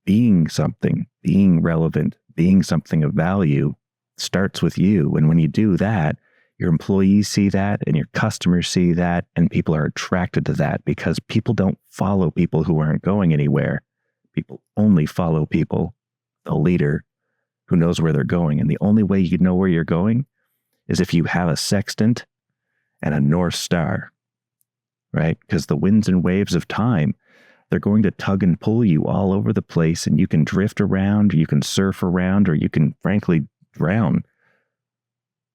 being something, being relevant, being something of value starts with you. And when you do that, your employees see that and your customers see that, and people are attracted to that because people don't follow people who aren't going anywhere. People only follow people, a leader who knows where they're going. And the only way you know where you're going is if you have a sextant and a North Star, right? Because the winds and waves of time, they're going to tug and pull you all over the place, and you can drift around, or you can surf around, or you can frankly drown.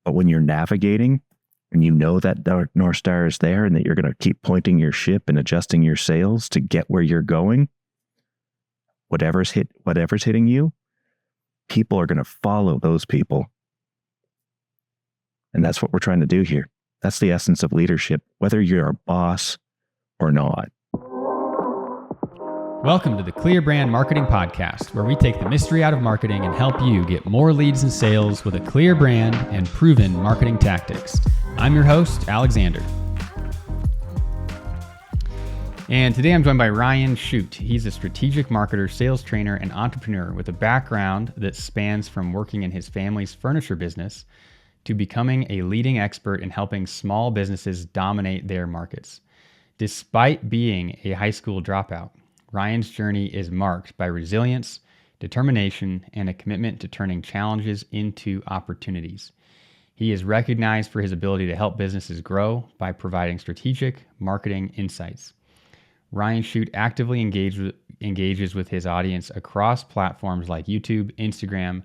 But when you're navigating and you know that North Star is there and that you're going to keep pointing your ship and adjusting your sails to get where you're going, whatever's hitting you, people are going to follow those people. And that's what we're trying to do here. That's the essence of leadership, whether you're a boss or not. Welcome to the Clear Brand Marketing Podcast, where we take the mystery out of marketing and help you get more leads and sales with a clear brand and proven marketing tactics. I'm your host, Alexander. And today I'm joined by Ryan Chute. He's a strategic marketer, sales trainer, and entrepreneur with a background that spans from working in his family's furniture business to becoming a leading expert in helping small businesses dominate their markets. Despite being a high school dropout, Ryan's journey is marked by resilience, determination, and a commitment to turning challenges into opportunities. He is recognized for his ability to help businesses grow by providing strategic marketing insights. Ryan Chute actively engages with his audience across platforms like YouTube, Instagram,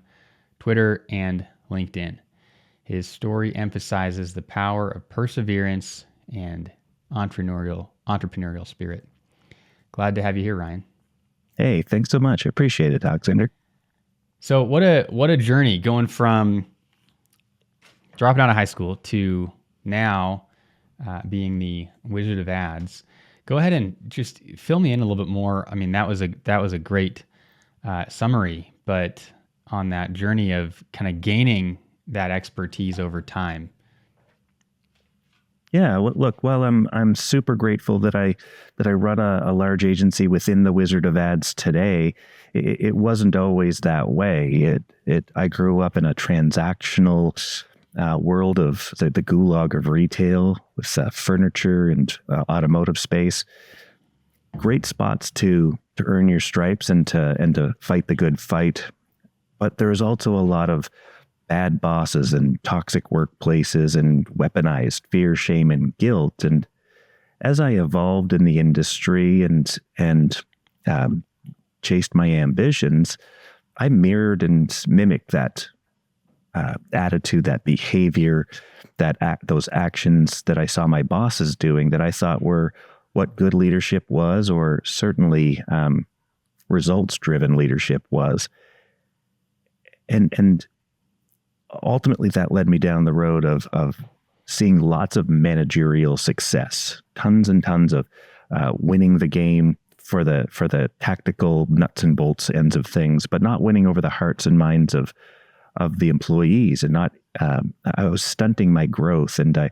Twitter, and LinkedIn. His story emphasizes the power of perseverance and entrepreneurial spirit. Glad to have you here, Ryan. Hey, thanks so much. I appreciate it, Alexander. So what a journey going from dropping out of high school to now being the Wizard of Ads. Go ahead and just fill me in a little bit more. I mean, that was a great summary, but on that journey of kind of gaining that expertise over time. Yeah, look, well, I'm super grateful that I run a large agency within the Wizard of Ads today. It wasn't always that way. I grew up in a transactional world of the gulag of retail with furniture and automotive space. Great spots to earn your stripes and to fight the good fight, but there's also a lot of bad bosses and toxic workplaces and weaponized fear, shame, and guilt. And as I evolved in the industry and chased my ambitions, I mirrored and mimicked that attitude, that behavior, those actions that I saw my bosses doing that I thought were what good leadership was, or certainly results-driven leadership was. And ultimately, that led me down the road of seeing lots of managerial success, tons and tons of winning the game for the tactical nuts and bolts ends of things, but not winning over the hearts and minds of the employees. And not, I was stunting my growth, and I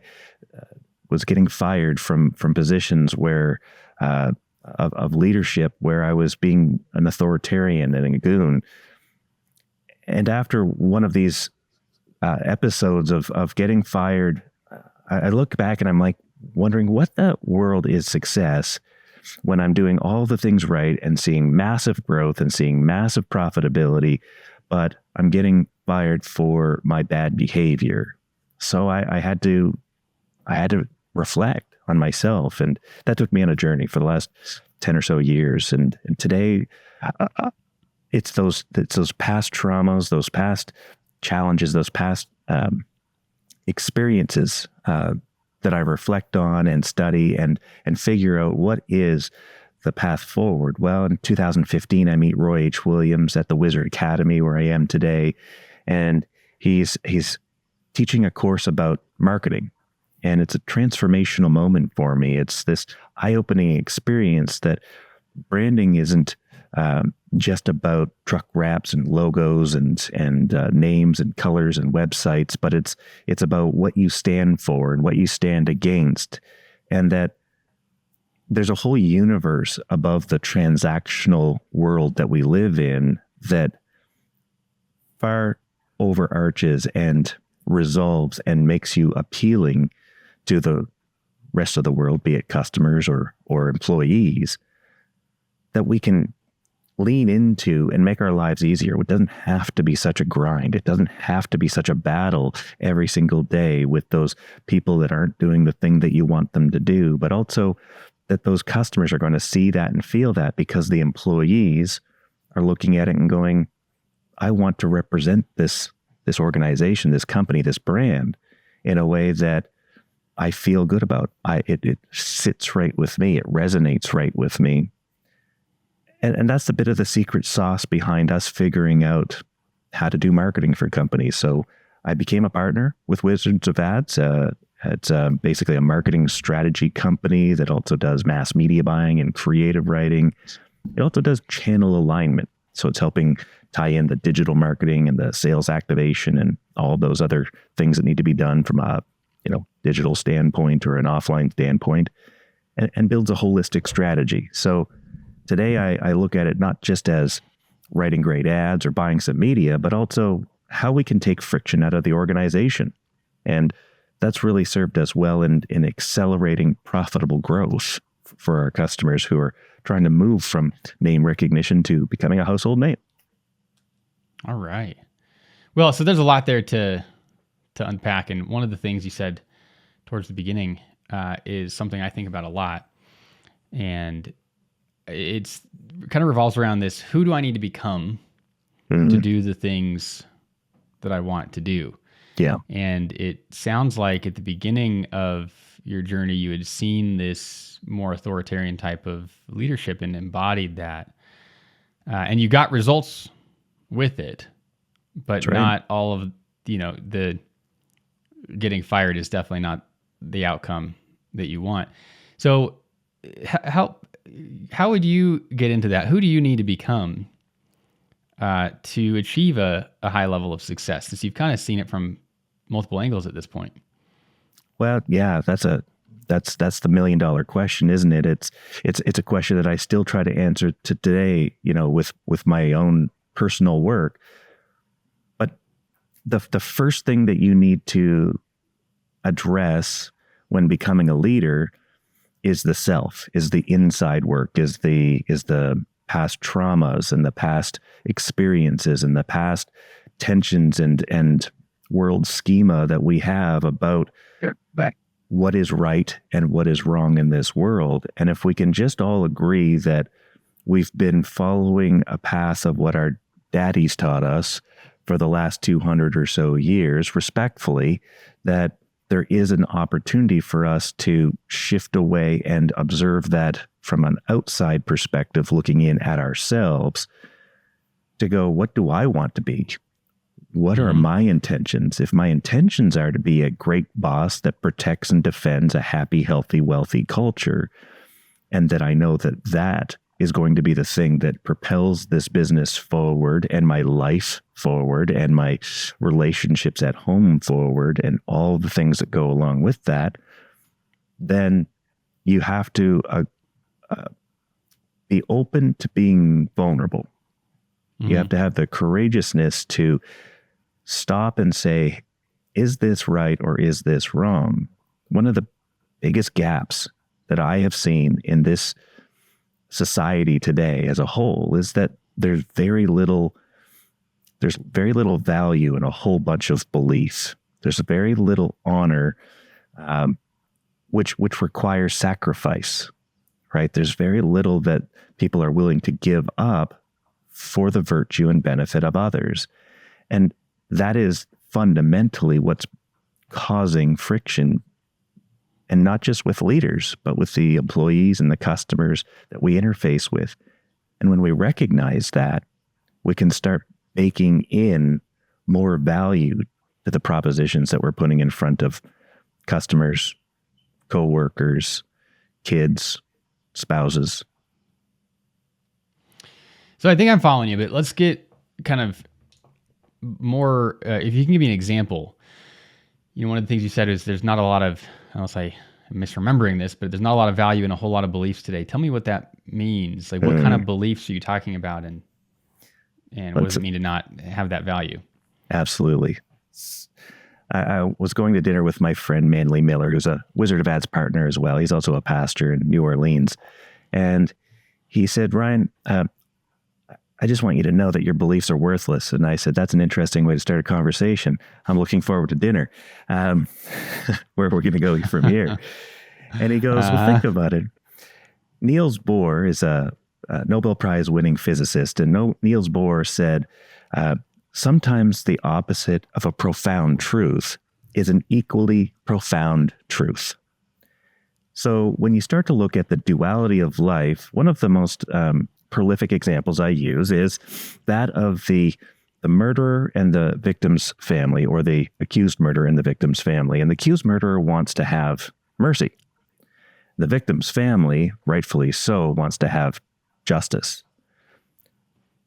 was getting fired from positions where of leadership where I was being an authoritarian and a goon. And after one of these episodes of getting fired, I look back and I'm like wondering what the world is success when I'm doing all the things right and seeing massive growth and seeing massive profitability, but I'm getting fired for my bad behavior. So I had to reflect on myself, and that took me on a journey for the last 10 or so years. And today, it's those past traumas, those past challenges, those past experiences that I reflect on and study and figure out what is the path forward. Well, in 2015, I meet Roy H. Williams at the Wizard Academy, where I am today, and he's teaching a course about marketing, and it's a transformational moment for me. It's this eye-opening experience that branding isn't just about truck wraps and logos and names and colors and websites, but it's about what you stand for and what you stand against, and that there's a whole universe above the transactional world that we live in that far overarches and resolves and makes you appealing to the rest of the world, be it customers or employees, that we can lean into and make our lives easier. It doesn't have to be such a grind. It doesn't have to be such a battle every single day with those people that aren't doing the thing that you want them to do, but also that those customers are going to see that and feel that because the employees are looking at it and going, I want to represent this organization, this company, this brand in a way that I feel good about. It sits right with me. It resonates right with me. And that's a bit of the secret sauce behind us figuring out how to do marketing for companies. So I became a partner with Wizards of Ads. It's basically a marketing strategy company that also does mass media buying and creative writing. It also does channel alignment. So it's helping tie in the digital marketing and the sales activation and all those other things that need to be done from a digital standpoint or an offline standpoint, and builds a holistic strategy. So today I look at it not just as writing great ads or buying some media, but also how we can take friction out of the organization. And that's really served us well in accelerating profitable growth for our customers who are trying to move from name recognition to becoming a household name. All right. Well, so there's a lot there to unpack. And one of the things you said towards the beginning is something I think about a lot. And it's kind of revolves around this: who do I need to become to do the things that I want to do? Yeah. And it sounds like at the beginning of your journey, you had seen this more authoritarian type of leadership and embodied that. And you got results with it, but not all of, the getting fired is definitely not the outcome that you want. So how would you get into that? Who do you need to become to achieve a high level of success? Since you've kind of seen it from multiple angles at this point. Well, yeah, that's the $1 million question, isn't it? It's a question that I still try to answer to today, with my own personal work. But the first thing that you need to address when becoming a leader is the self, is the inside work, is the past traumas and the past experiences and the past tensions and world schema that we have about what is right and what is wrong in this world. And if we can just all agree that we've been following a path of what our daddies taught us for the last 200 or so years, respectfully, that there is an opportunity for us to shift away and observe that from an outside perspective, looking in at ourselves, to go, what do I want to be? What are my intentions? If my intentions are to be a great boss that protects and defends a happy, healthy, wealthy culture, and that I know that is going to be the thing that propels this business forward and my life forward and my relationships at home forward and all the things that go along with that, then you have to be open to being vulnerable. You have to have the courageousness to stop and say, is this right or is this wrong? One of the biggest gaps that I have seen in this society today as a whole is that there's very little value in a whole bunch of beliefs. There's very little honor, which requires sacrifice, right? There's very little that people are willing to give up for the virtue and benefit of others. And that is fundamentally what's causing friction, and not just with leaders, but with the employees and the customers that we interface with. And when we recognize that, we can start baking in more value to the propositions that we're putting in front of customers, coworkers, kids, spouses. So I think I'm following you, but let's get kind of more, if you can give me an example. One of the things you said is there's not a lot of, I'll say, misremembering this, but there's not a lot of value in a whole lot of beliefs today. Tell me what that means. Like, what kind of beliefs are you talking about, and what does it mean to not have that value? Absolutely. I was going to dinner with my friend Manly Miller, who's a Wizard of Ads partner as well. He's also a pastor in New Orleans. And he said, Ryan, I just want you to know that your beliefs are worthless. And I said, that's an interesting way to start a conversation. I'm looking forward to dinner. Where we're going to go from here. And he goes, well, think about it. Niels Bohr is a Nobel Prize winning physicist. And Niels Bohr said, sometimes the opposite of a profound truth is an equally profound truth. So when you start to look at the duality of life, one of the most prolific examples I use is that of the murderer and the victim's family, or the accused murderer and the victim's family. And the accused murderer wants to have mercy. The victim's family, rightfully so, wants to have justice.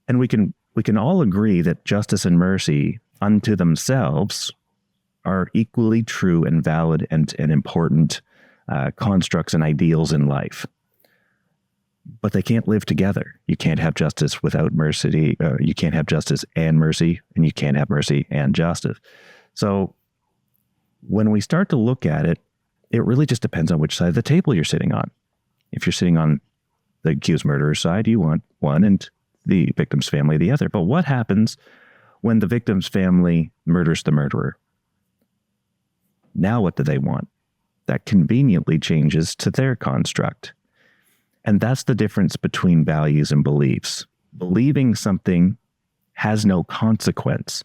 And we can all agree that justice and mercy unto themselves are equally true and valid and important constructs and ideals in life. But they can't live together. You can't have justice without mercy. You can't have justice and mercy, and you can't have mercy and justice. So when we start to look at it, it really just depends on which side of the table you're sitting on. If you're sitting on the accused murderer's side, you want one, and the victim's family the other. But what happens when the victim's family murders the murderer? Now what do they want? That conveniently changes to their construct. And that's the difference between values and beliefs. Believing something has no consequence.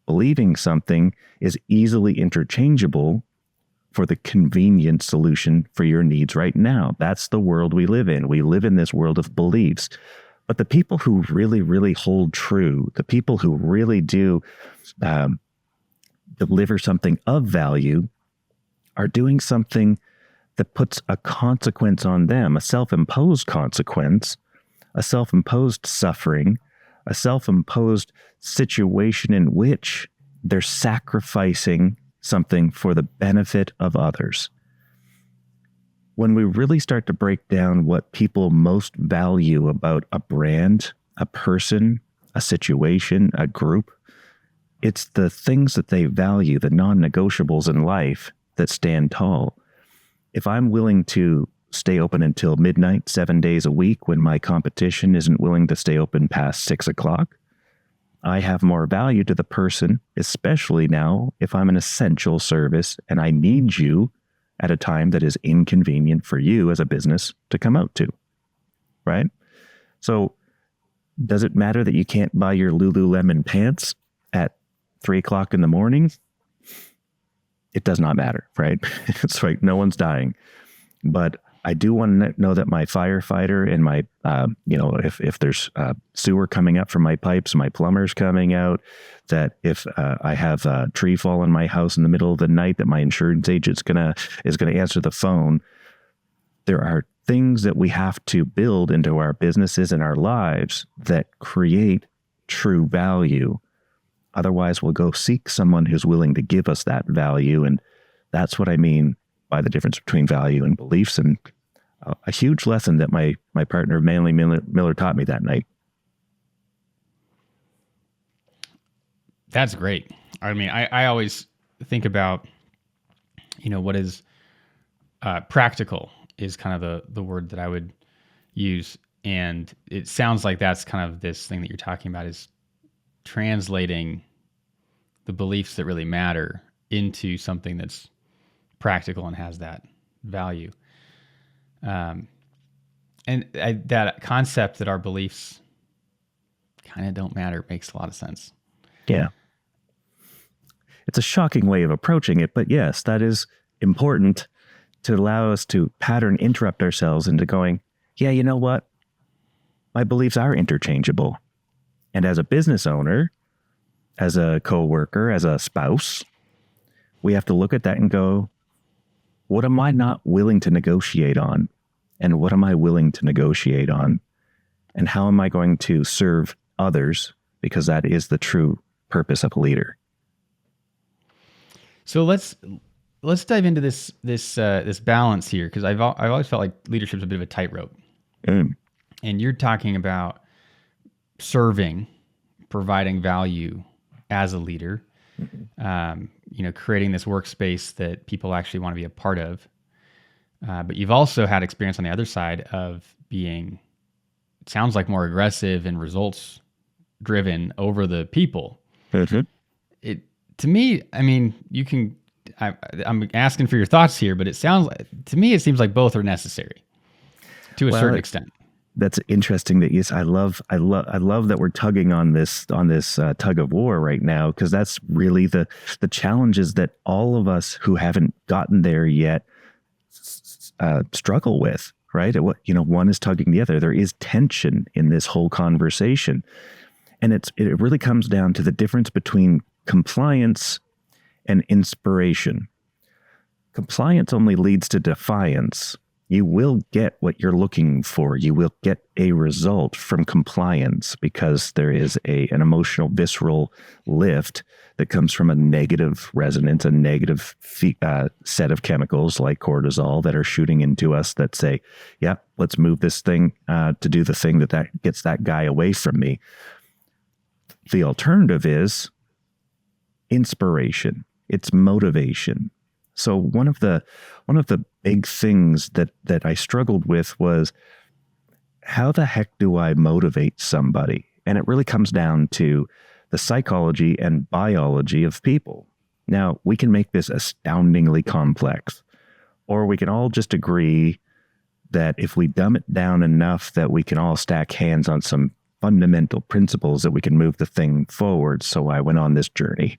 Believing something is easily interchangeable for the convenient solution for your needs right now. That's the world we live in. We live in this world of beliefs. But the people who really, really hold true, the people who really do deliver something of value, are doing something that puts a consequence on them, a self-imposed consequence, a self-imposed suffering, a self-imposed situation in which they're sacrificing something for the benefit of others. When we really start to break down what people most value about a brand, a person, a situation, a group, it's the things that they value, the non-negotiables in life, that stand tall. If I'm willing to stay open until midnight, 7 days a week, when my competition isn't willing to stay open past 6 o'clock, I have more value to the person, especially now if I'm an essential service and I need you at a time that is inconvenient for you as a business to come out to, right? So does it matter that you can't buy your Lululemon pants at 3 o'clock in the morning? It does not matter, right? It's like no one's dying. But I do want to know that my firefighter and my, if there's sewer coming up from my pipes, my plumber's coming out, that if I have a tree fall in my house in the middle of the night, that my insurance agent is gonna answer the phone. There are things that we have to build into our businesses and our lives that create true value. Otherwise, we'll go seek someone who's willing to give us that value. And that's what I mean by the difference between value and beliefs. And a huge lesson that my partner, Manly Miller, taught me that night. That's great. I mean, I always think about, what is practical is kind of the word that I would use. And it sounds like that's kind of this thing that you're talking about, is translating the beliefs that really matter into something that's practical and has that value. And that concept that our beliefs kind of don't matter makes a lot of sense. Yeah. It's a shocking way of approaching it, but yes, that is important to allow us to pattern interrupt ourselves into going, yeah, you know what? My beliefs are interchangeable. And as a business owner, as a coworker, as a spouse, we have to look at that and go, what am I not willing to negotiate on? And what am I willing to negotiate on? And how am I going to serve others? Because that is the true purpose of a leader. So let's let's dive into this balance here, because I've always felt like leadership's a bit of a tightrope. Mm. And you're talking about serving, providing value as a leader, creating this workspace that people actually want to be a part of. But you've also had experience on the other side of being, it sounds like, more aggressive and results driven over the people. Mm-hmm. It, to me, I mean, I'm asking for your thoughts here, but it seems like both are necessary to a certain extent. That's interesting that yes, I love that we're tugging on this tug of war right now, because that's really the challenges that all of us who haven't gotten there yet struggle with, right? One is tugging the other. There is tension in this whole conversation, and it really comes down to the difference between compliance and inspiration. Compliance only leads to defiance. You will get what you're looking for. You will get a result from compliance because there is an emotional, visceral lift that comes from a negative resonance, a negative set of chemicals like cortisol that are shooting into us that say, yeah, let's move this thing to do the thing that gets that guy away from me. The alternative is inspiration. It's motivation. So one of the big things that I struggled with was, how the heck do I motivate somebody? And it really comes down to the psychology and biology of people. Now, we can make this astoundingly complex, or we can all just agree that if we dumb it down enough that we can all stack hands on some fundamental principles that we can move the thing forward. So I went on this journey.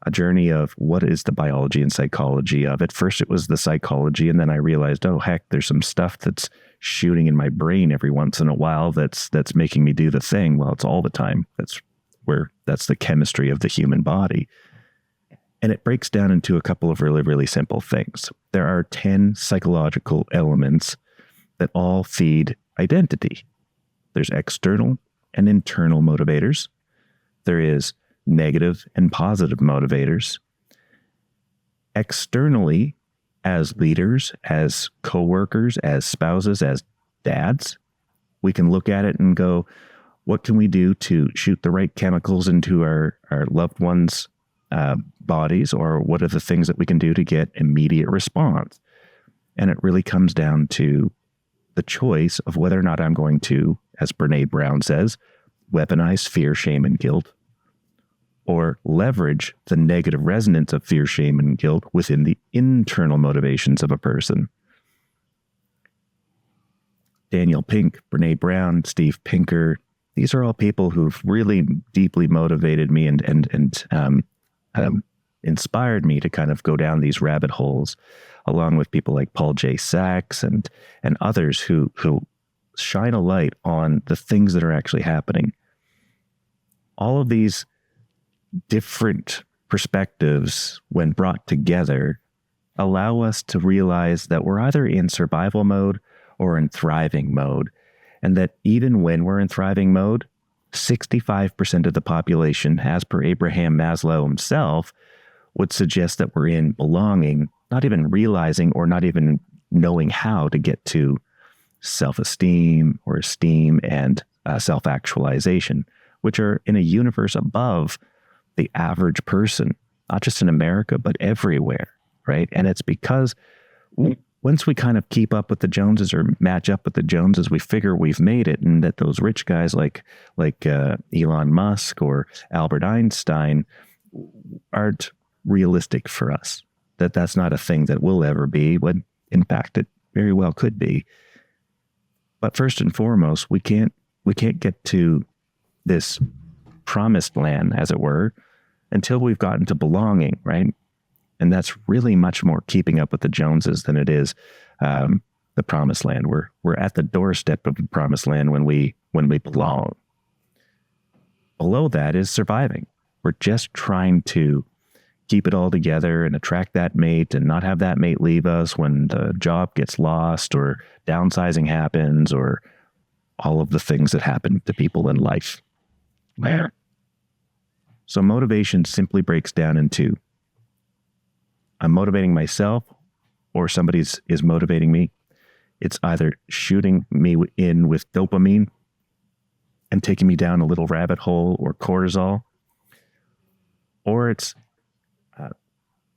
A journey of what is the biology and psychology of it. First, it was the psychology, and then I realized, oh, heck, there's some stuff that's shooting in my brain every once in a while that's making me do the thing. Well, it's all the time. That's the chemistry of the human body. And it breaks down into a couple of really, really simple things. There are 10 psychological elements that all feed identity. There's external and internal motivators. There is negative and positive motivators. Externally, as leaders, as coworkers, as spouses, as dads, we can look at it and go, what can we do to shoot the right chemicals into our loved ones' bodies, or what are the things that we can do to get immediate response? And it really comes down to the choice of whether or not I'm going to, as Brene Brown says, weaponize fear, shame, and guilt, or leverage the negative resonance of fear, shame, and guilt within the internal motivations of a person. Daniel Pink, Brene Brown, Steve Pinker, these are all people who've really deeply motivated me and inspired me to kind of go down these rabbit holes, along with people like Paul J. Sachs and others who shine a light on the things that are actually happening. All of these different perspectives, when brought together, allow us to realize that we're either in survival mode or in thriving mode. And that even when we're in thriving mode, 65% of the population, as per Abraham Maslow himself, would suggest that we're in belonging, not even realizing or not even knowing how to get to self-esteem or esteem and self-actualization, which are in a universe above the average person, not just in America, but everywhere, right? And it's because once we kind of keep up with the Joneses or match up with the Joneses, we figure we've made it, and that those rich guys like Elon Musk or Albert Einstein aren't realistic for us. That's not a thing that will ever be, when in fact it very well could be. But first and foremost, we can't get to this promised land, as it were, until we've gotten to belonging, right? And that's really much more keeping up with the Joneses than it is the promised land. We're at the doorstep of the promised land when we belong. Below that is surviving. We're just trying to keep it all together and attract that mate and not have that mate leave us when the job gets lost or downsizing happens or all of the things that happen to people in life. So motivation simply breaks down into, I'm motivating myself or somebody's is motivating me, it's either shooting me in with dopamine and taking me down a little rabbit hole or cortisol, or it's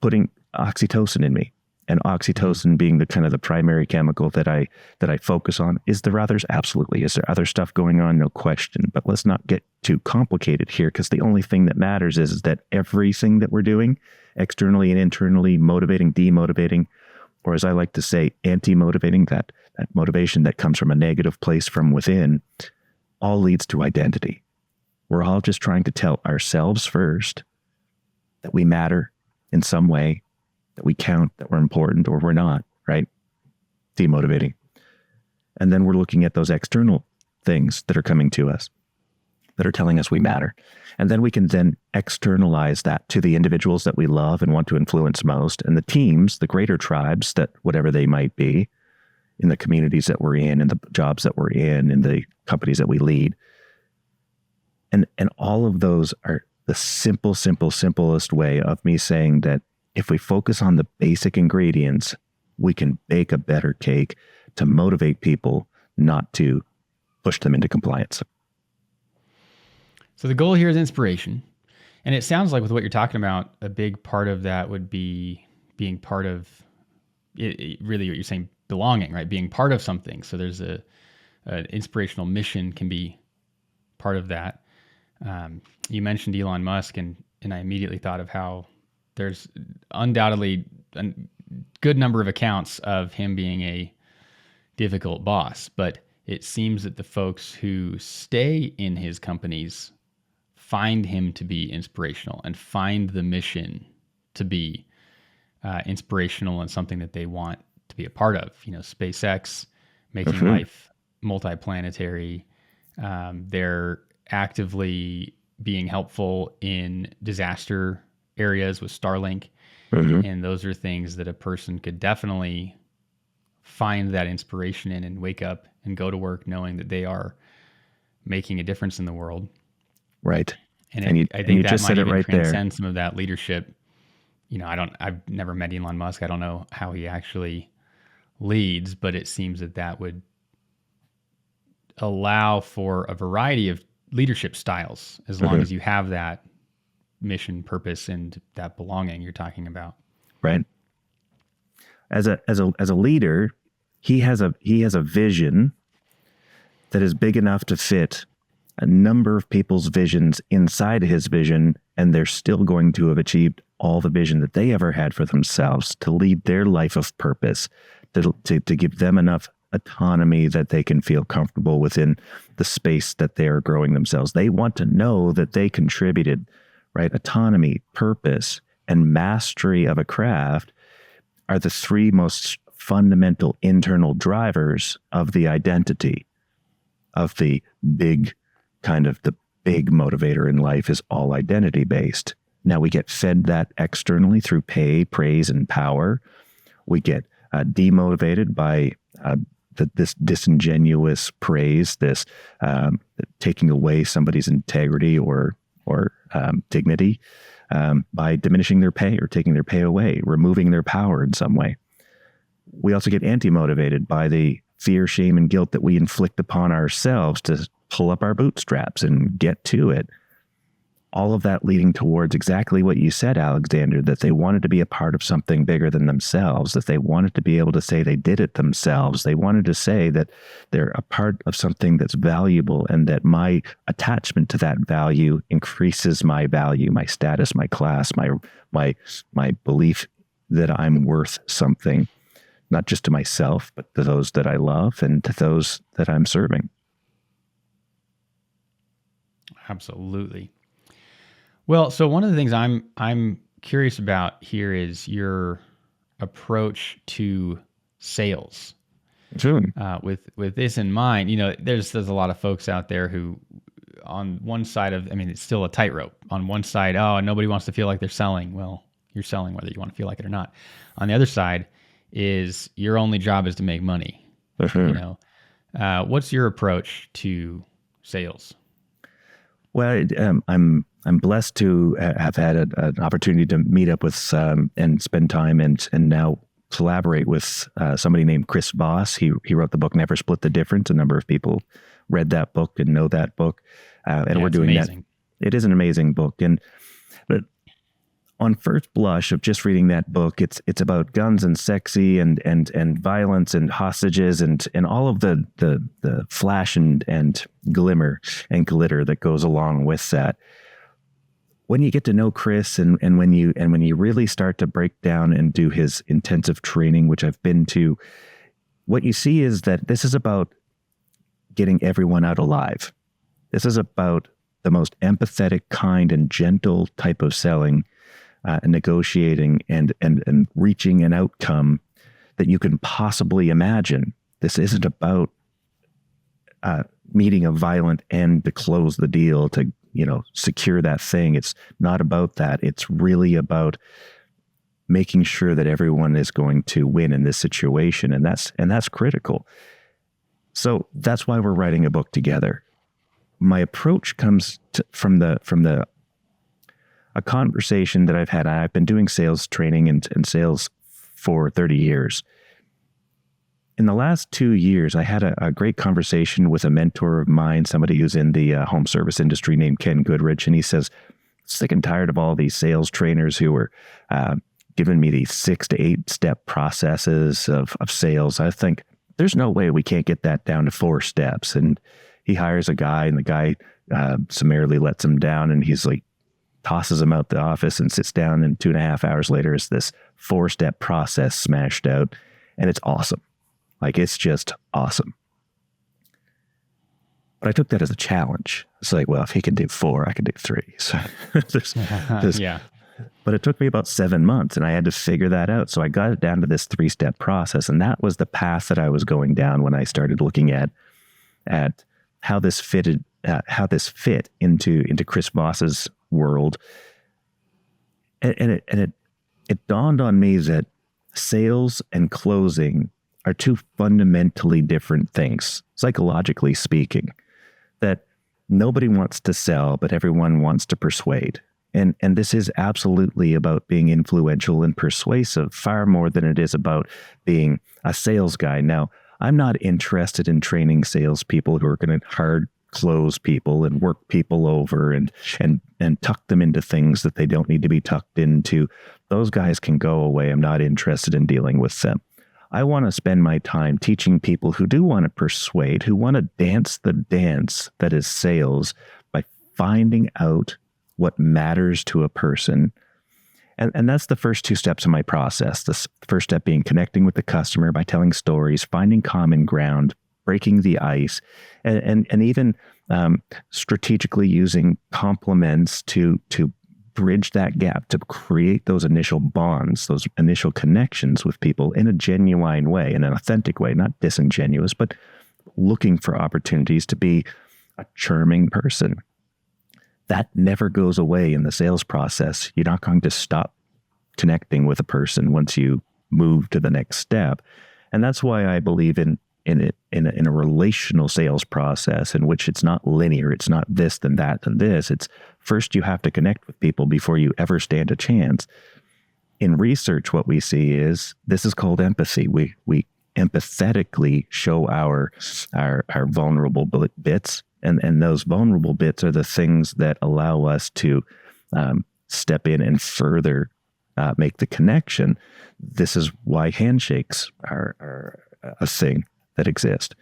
putting oxytocin in me. And oxytocin being the kind of the primary chemical that I focus on. Is there others? Absolutely. Is there other stuff going on? No question. But let's not get too complicated here, because the only thing that matters is that everything that we're doing, externally and internally, motivating, demotivating, or as I like to say, anti-motivating, that motivation that comes from a negative place from within, all leads to identity. We're all just trying to tell ourselves first that we matter in some way, that we count, that we're important, or we're not, right? Demotivating. And then we're looking at those external things that are coming to us, that are telling us we matter. And then we can then externalize that to the individuals that we love and want to influence most, and the teams, the greater tribes, that whatever they might be, in the communities that we're in the jobs that we're in the companies that we lead. And all of those are the simplest way of me saying that if we focus on the basic ingredients, we can bake a better cake to motivate people, not to push them into compliance. So the goal here is inspiration. And it sounds like with what you're talking about, a big part of that would be being part of really what you're saying, belonging, right? Being part of something. So there's an inspirational mission can be part of that. You mentioned Elon Musk, and I immediately thought of how there's undoubtedly a good number of accounts of him being a difficult boss, but it seems that the folks who stay in his companies find him to be inspirational and find the mission to be inspirational and something that they want to be a part of. You know, SpaceX, making life multiplanetary. They're actively being helpful in disaster areas with Starlink. And those are things that a person could definitely find that inspiration in and wake up and go to work knowing that they are making a difference in the world. Right. And I think you that just might said it even right transcend some of that leadership. You know, I've never met Elon Musk. I don't know how he actually leads, but it seems that would allow for a variety of leadership styles as long as you have that mission, purpose, and that belonging you're talking about. Right. As a leader, he has a vision that is big enough to fit a number of people's visions inside his vision, and they're still going to have achieved all the vision that they ever had for themselves to lead their life of purpose, to give them enough autonomy that they can feel comfortable within the space that they are growing themselves. They want to know that they contributed, right? Autonomy, purpose, and mastery of a craft are the three most fundamental internal drivers of the identity, of the big the big motivator in life is all identity based. Now we get fed that externally through pay, praise, and power. We get demotivated by this disingenuous praise, this taking away somebody's integrity or dignity by diminishing their pay or taking their pay away, removing their power in some way. We also get anti-motivated by the fear, shame, and guilt that we inflict upon ourselves to pull up our bootstraps and get to it. All of that leading towards exactly what you said, Alexander, that they wanted to be a part of something bigger than themselves, that they wanted to be able to say they did it themselves. They wanted to say that they're a part of something that's valuable and that my attachment to that value increases my value, my status, my class, my belief that I'm worth something, not just to myself, but to those that I love and to those that I'm serving. Absolutely. Well, so one of the things I'm curious about here is your approach to sales. Sure. With this in mind, you know, there's a lot of folks out there who, on one side it's still a tightrope. On one side, nobody wants to feel like they're selling. Well, you're selling whether you want to feel like it or not. On the other side is your only job is to make money. Uh-huh. You know, what's your approach to sales? Well, I'm blessed to have had an opportunity to meet up with and spend time and now collaborate with somebody named Chris Voss. He wrote the book Never Split the Difference. A number of people read that book and know that book, and we're doing amazing. That. It is an amazing book, but on first blush of just reading that book, it's about guns and sexy and violence and hostages and all of the flash and glimmer and glitter that goes along with that. When you get to know Chris and when you really start to break down and do his intensive training, which I've been to, what you see is that this is about getting everyone out alive. This is about the most empathetic, kind, and gentle type of selling, and negotiating and reaching an outcome that you can possibly imagine. This isn't about meeting a violent end to close the deal, to secure that thing. It's not about that. It's really about making sure that everyone is going to win in this situation, and that's critical. So that's why we're writing a book together. My approach comes from a conversation that I've had. I've been doing sales training and sales for 30 years. In the last 2 years, I had a great conversation with a mentor of mine, somebody who's in the home service industry named Ken Goodrich. And he says, sick and tired of all these sales trainers who were giving me these 6 to 8 step processes of sales. I think there's no way we can't get that down to 4 steps. And he hires a guy, and the guy summarily lets him down, and he's like, tosses him out the office and sits down, and 2.5 hours later is this 4-step process smashed out, and it's awesome. Like, it's just awesome. But I took that as a challenge. It's like, well, if he can do 4, I can do 3. So yeah. But it took me about 7 months, and I had to figure that out. So I got it down to this 3-step process, and that was the path that I was going down when I started looking at how this fit into Chris Voss's world. And it dawned on me that sales and closing are 2 fundamentally different things, psychologically speaking. That nobody wants to sell, but everyone wants to persuade. And this is absolutely about being influential and persuasive, far more than it is about being a sales guy. Now, I'm not interested in training salespeople who are going to hard close people and work people over and tuck them into things that they don't need to be tucked into. Those guys can go away. I'm not interested in dealing with them. I want to spend my time teaching people who do want to persuade, who want to dance the dance that is sales, by finding out what matters to a person. And that's the first 2 steps of my process. The first step being connecting with the customer by telling stories, finding common ground, breaking the ice, and even strategically using compliments to bridge that gap, to create those initial bonds, those initial connections with people in a genuine way, in an authentic way, not disingenuous, but looking for opportunities to be a charming person. That never goes away in the sales process. You're not going to stop connecting with a person once you move to the next step. And that's why I believe in a relational sales process in which it's not linear. It's not this, then that, then this. It's first you have to connect with people before you ever stand a chance. In research, what we see is this is called empathy. We empathetically show our vulnerable bits. And those vulnerable bits are the things that allow us to step in and further make the connection. This is why handshakes are a thing that exist.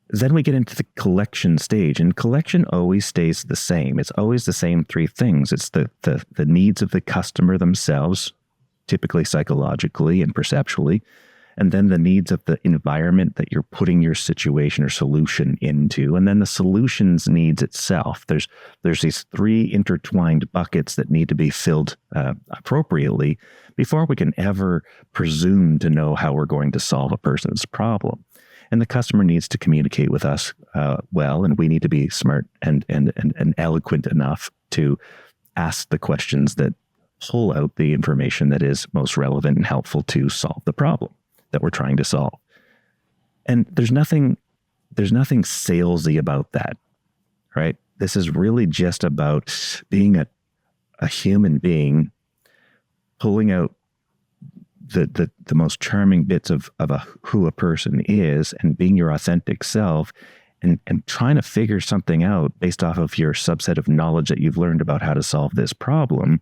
Then we get into the collection stage, and collection always stays the same. It's always the same 3 things. It's the needs of the customer themselves, typically psychologically and perceptually, and then the needs of the environment that you're putting your situation or solution into, and then the solution's needs itself. There's these 3 intertwined buckets that need to be filled appropriately before we can ever presume to know how we're going to solve a person's problem. And the customer needs to communicate with us well, and we need to be smart and eloquent enough to ask the questions that pull out the information that is most relevant and helpful to solve the problem that we're trying to solve. And there's nothing salesy about that, right? This is really just about being a human being, pulling out the most charming bits of who a person is and being your authentic self, and trying to figure something out based off of your subset of knowledge that you've learned about how to solve this problem.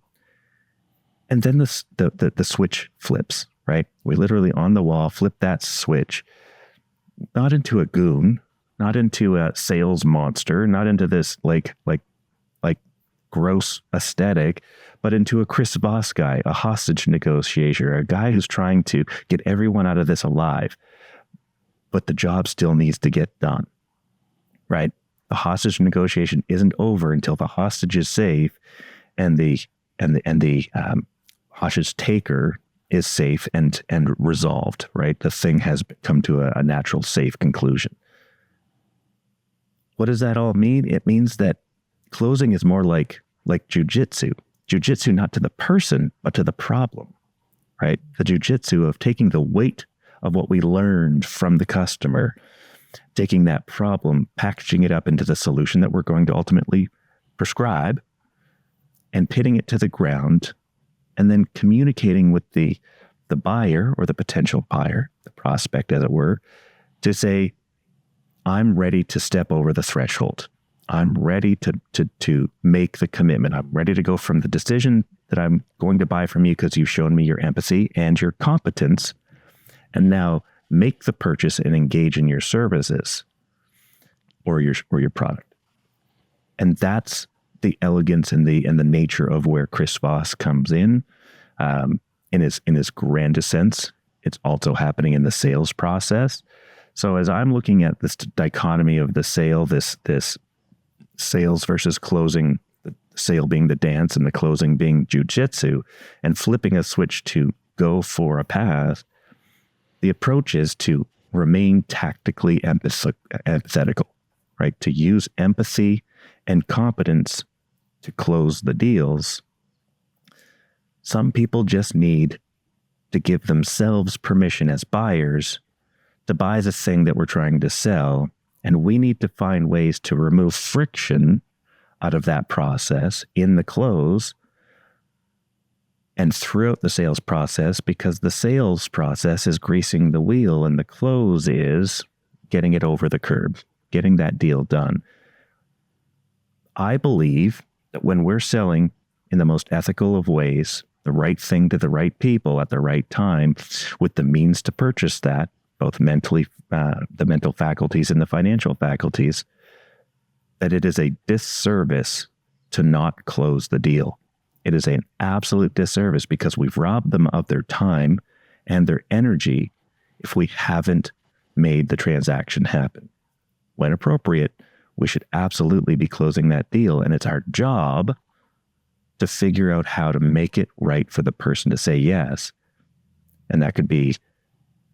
And then the switch flips, right? We literally on the wall flip that switch, not into a goon, not into a sales monster, not into this like gross aesthetic, but into a Chris Voss guy, a hostage negotiator, a guy who's trying to get everyone out of this alive, but the job still needs to get done, right? The hostage negotiation isn't over until the hostage is safe, and the hostage taker is safe and resolved, right? The thing has come to a natural, safe conclusion. What does that all mean? It means that closing is more like jujitsu. Jujitsu not to the person, but to the problem, right? The jujitsu of taking the weight of what we learned from the customer, taking that problem, packaging it up into the solution that we're going to ultimately prescribe, and pitting it to the ground, and then communicating with the buyer or the potential buyer, the prospect as it were, to say, I'm ready to step over the threshold. I'm ready to make the commitment. I'm ready to go from the decision that I'm going to buy from you because you've shown me your empathy and your competence, and now make the purchase and engage in your services or your product. And that's the elegance and the nature of where Chris Voss comes in his grandest sense. It's also happening in the sales process. So as I'm looking at this dichotomy of the sale, this sales versus closing, the sale being the dance and the closing being jujitsu, and flipping a switch to go for a path, the approach is to remain tactically empathetical, right? To use empathy and competence to close the deals. Some people just need to give themselves permission as buyers to buy the thing that we're trying to sell. And we need to find ways to remove friction out of that process in the close and throughout the sales process, because the sales process is greasing the wheel and the close is getting it over the curb, getting that deal done. I believe that when we're selling in the most ethical of ways, the right thing to the right people at the right time, with the means to purchase that, both mentally, the mental faculties and the financial faculties, that it is a disservice to not close the deal. It is an absolute disservice because we've robbed them of their time and their energy if we haven't made the transaction happen. When appropriate, we should absolutely be closing that deal, and it's our job to figure out how to make it right for the person to say yes. And that could be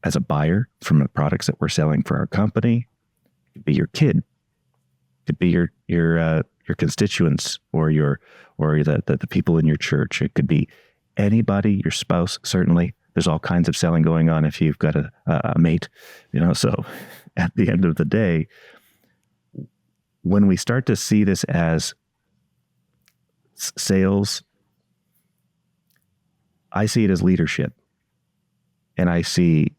as a buyer from the products that we're selling for our company. It could be your kid. It could be your constituents or the people in your church. It could be anybody, your spouse, certainly. There's all kinds of selling going on if you've got a mate, so at the end of the day, when we start to see this as sales, I see it as leadership. And I see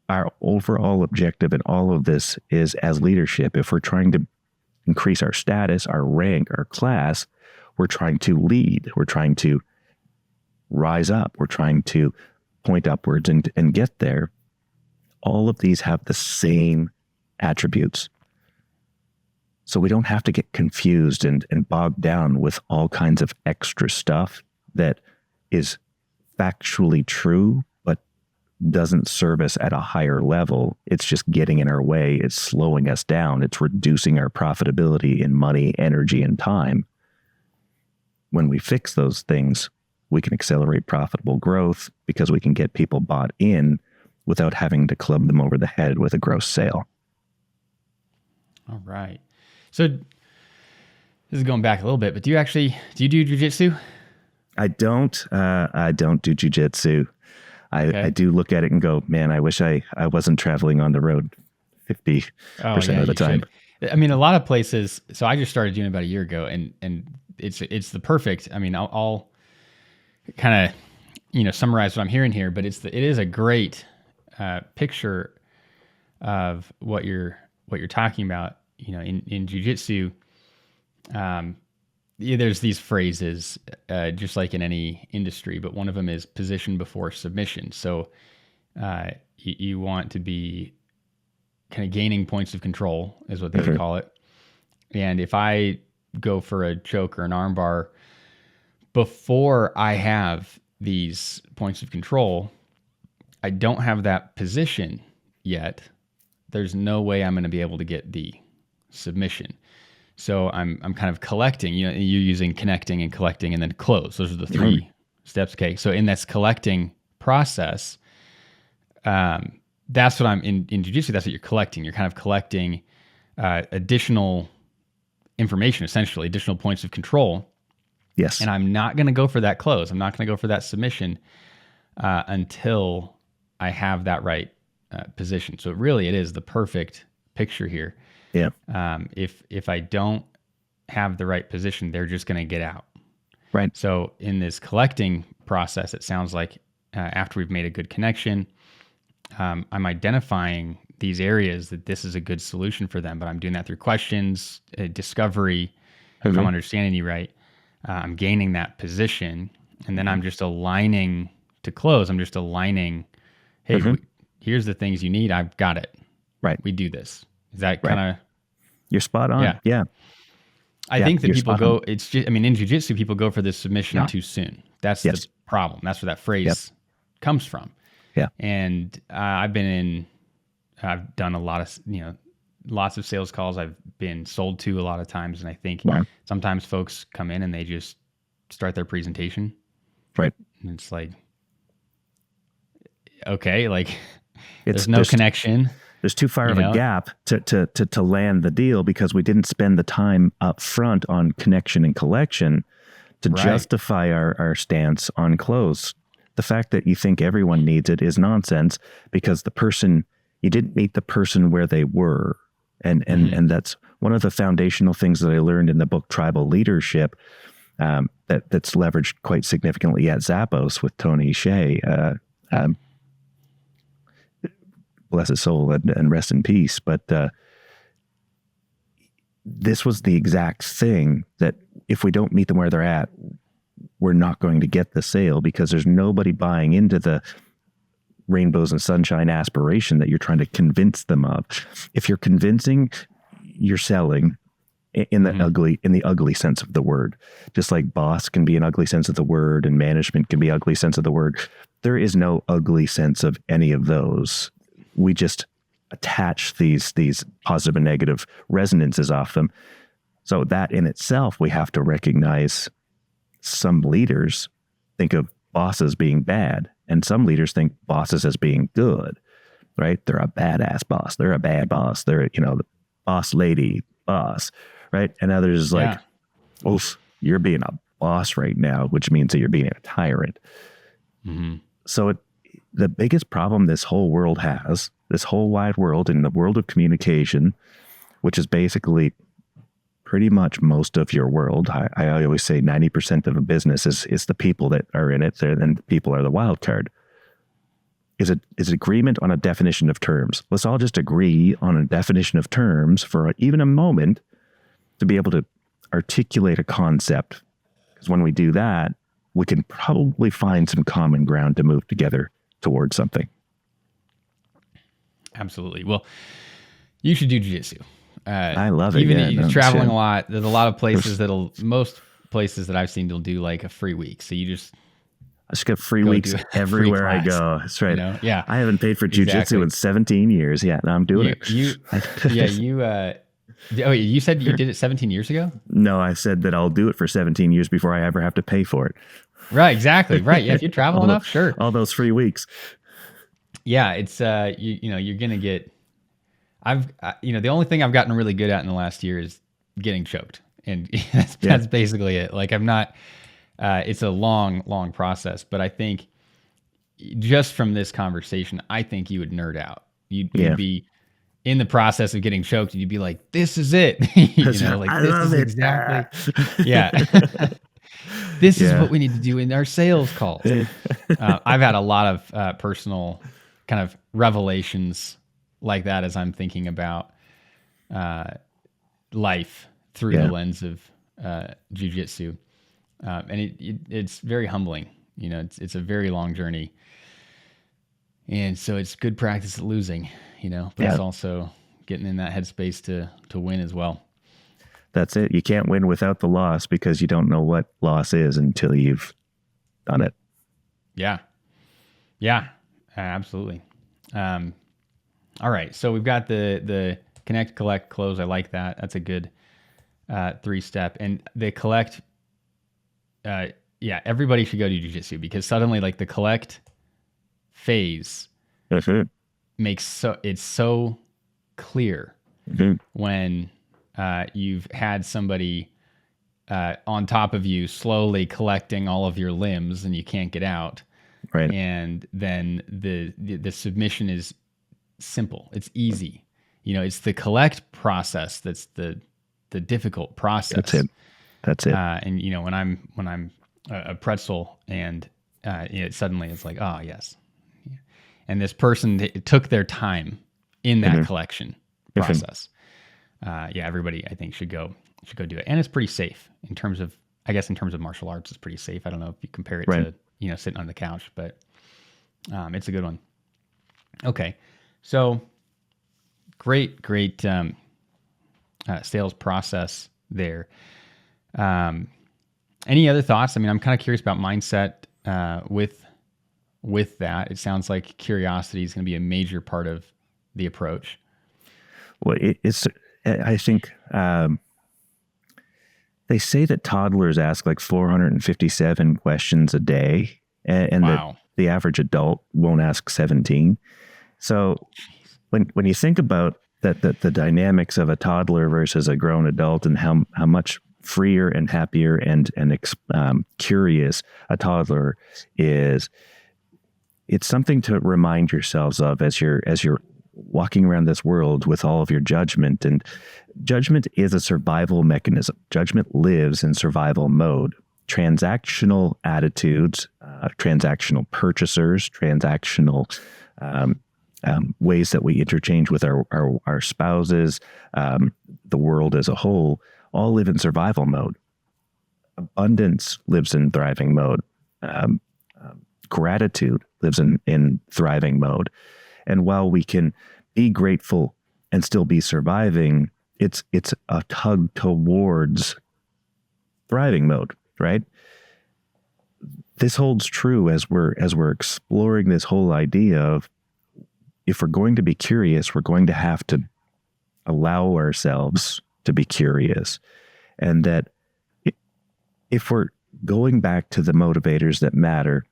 our overall objective in all of this is as leadership. If we're trying to increase our status, our rank, our class, we're trying to lead. We're trying to rise up. We're trying to point upwards and get there. All of these have the same attributes. So we don't have to get confused and bogged down with all kinds of extra stuff that is factually true, but doesn't serve us at a higher level. It's just getting in our way. It's slowing us down. It's reducing our profitability in money, energy, and time. When we fix those things, we can accelerate profitable growth because we can get people bought in without having to club them over the head with a gross sale. All right. So this is going back a little bit, but do you do jiu-jitsu? I don't do jiu-jitsu. I do look at it and go, man, I wish I wasn't traveling on the road 50% of the time. I mean, a lot of places. So I just started doing it about a year ago, and it's the perfect. I mean, I'll kind of summarize what I'm hearing here, but it is a great picture of what you're talking about. In jujitsu, there's these phrases, just like in any industry, but one of them is position before submission. So you want to be kind of gaining points of control, is what they would call it. And if I go for a choke or an armbar before I have these points of control, I don't have that position yet. There's no way I'm going to be able to get the submission. So I'm kind of collecting. You're using connecting and collecting and then close. Those are the three steps. Okay. So in this collecting process, that's what I'm in jiu-jitsu. That's what you're collecting. You're kind of collecting additional information, essentially additional points of control. Yes. And I'm not going to go for that close. I'm not going to go for that submission until I have that right position. So it is the perfect picture here. Yeah. If I don't have the right position, they're just going to get out. Right. So in this collecting process, it sounds like after we've made a good connection, I'm identifying these areas that this is a good solution for them, but I'm doing that through questions, discovery. If I'm understanding you right, I'm gaining that position, and then I'm just aligning to close. I'm just aligning, hey, here's the things you need. I've got it. Right. We do this. Is that kind of... You're spot on. Yeah. I think that people go, it's just, I mean, in jiu-jitsu, people go for this submission too soon. That's the problem. That's where that phrase comes from. Yeah. And I've done a lot of, lots of sales calls. I've been sold to a lot of times. And I think sometimes folks come in and they just start their presentation. Right. And it's like, okay, like there's no connection. There's too far of a gap to land the deal because we didn't spend the time up front on connection and collection to justify our stance on close. The fact that you think everyone needs it is nonsense because you didn't meet the person where they were. And that's one of the foundational things that I learned in the book Tribal Leadership that's leveraged quite significantly at Zappos with Tony Hsieh. Bless his soul and rest in peace. But this was the exact thing that if we don't meet them where they're at, we're not going to get the sale because there's nobody buying into the rainbows and sunshine aspiration that you're trying to convince them of. If you're convincing, you're selling in the ugly sense of the word. Just like boss can be an ugly sense of the word and management can be ugly sense of the word. There is no ugly sense of any of those. We just attach these positive and negative resonances off them. So that in itself, we have to recognize some leaders think of bosses being bad, and some leaders think bosses as being good, right? They're a badass boss. They're a bad boss. They're, the boss lady boss, right? And others like, oof, you're being a boss right now, which means that you're being a tyrant. So the biggest problem this whole world has, this whole wide world in the world of communication, which is basically pretty much most of your world. I always say 90% of a business is the people that are in it, and people are the wild card. Is agreement on a definition of terms. Let's all just agree on a definition of terms for even a moment to be able to articulate a concept. Because when we do that, we can probably find some common ground to move together towards something. Absolutely. Well, you should do jiu-jitsu. I love it. Even if you're traveling a lot, there's a lot of places most places that I've seen will do like a free week. So you just... I just get free weeks everywhere I go. That's right. Yeah. I haven't paid for jiu-jitsu in 17 years. Yeah, now I'm doing it. You said you did it 17 years ago? No, I said that I'll do it for 17 years before I ever have to pay for it. Right, exactly. Right. Yeah, if you travel enough, sure. All those free weeks. Yeah, it's you're going to get the only thing I've gotten really good at in the last year is getting choked. And that's basically it. Like I'm not it's a long process, but I think just from this conversation, I think you would nerd out. You'd be in the process of getting choked, you'd be like, "This is it," like I this love is it. exactly, yeah. This is what we need to do in our sales calls. I've had a lot of personal kind of revelations like that as I'm thinking about life through the lens of jiu-jitsu. And it's very humbling. It's a very long journey. And so it's good practice at losing, but it's also getting in that headspace to win as well. That's it. You can't win without the loss because you don't know what loss is until you've done it. Yeah. Yeah, absolutely. All right. So we've got the connect, collect, close. I like that. That's a good 3-step. And the collect, everybody should go to jiu-jitsu because suddenly like the collect phase makes it's so clear when you've had somebody on top of you slowly collecting all of your limbs and you can't get out. Right. And then the submission is simple. It's easy. It's the collect process that's the difficult process. That's it. And when I'm a pretzel and suddenly it's like, oh yes. And this person took their time in that collection process. Everybody I think should go do it. And it's pretty safe in terms of martial arts, it's pretty safe. I don't know if you compare it to, sitting on the couch, but it's a good one. Okay. So great sales process there. Any other thoughts? I mean, I'm kind of curious about mindset with that. It sounds like curiosity is going to be a major part of the approach. Well, I think they say that toddlers ask like 457 questions a day, and wow. that the average adult won't ask 17. So when you think about that, the dynamics of a toddler versus a grown adult and how much freer and happier and curious a toddler is, it's something to remind yourselves of as you're walking around this world with all of your judgment. And judgment is a survival mechanism. Judgment lives in survival mode. Transactional attitudes, transactional purchasers, transactional ways that we interchange with our spouses, the world as a whole, all live in survival mode. Abundance lives in thriving mode. Gratitude lives in thriving mode. And while we can be grateful and still be surviving, it's a tug towards thriving mode, right? This holds true as we're exploring this whole idea of, if we're going to be curious, we're going to have to allow ourselves to be curious. And that if we're going back to the motivators that matter,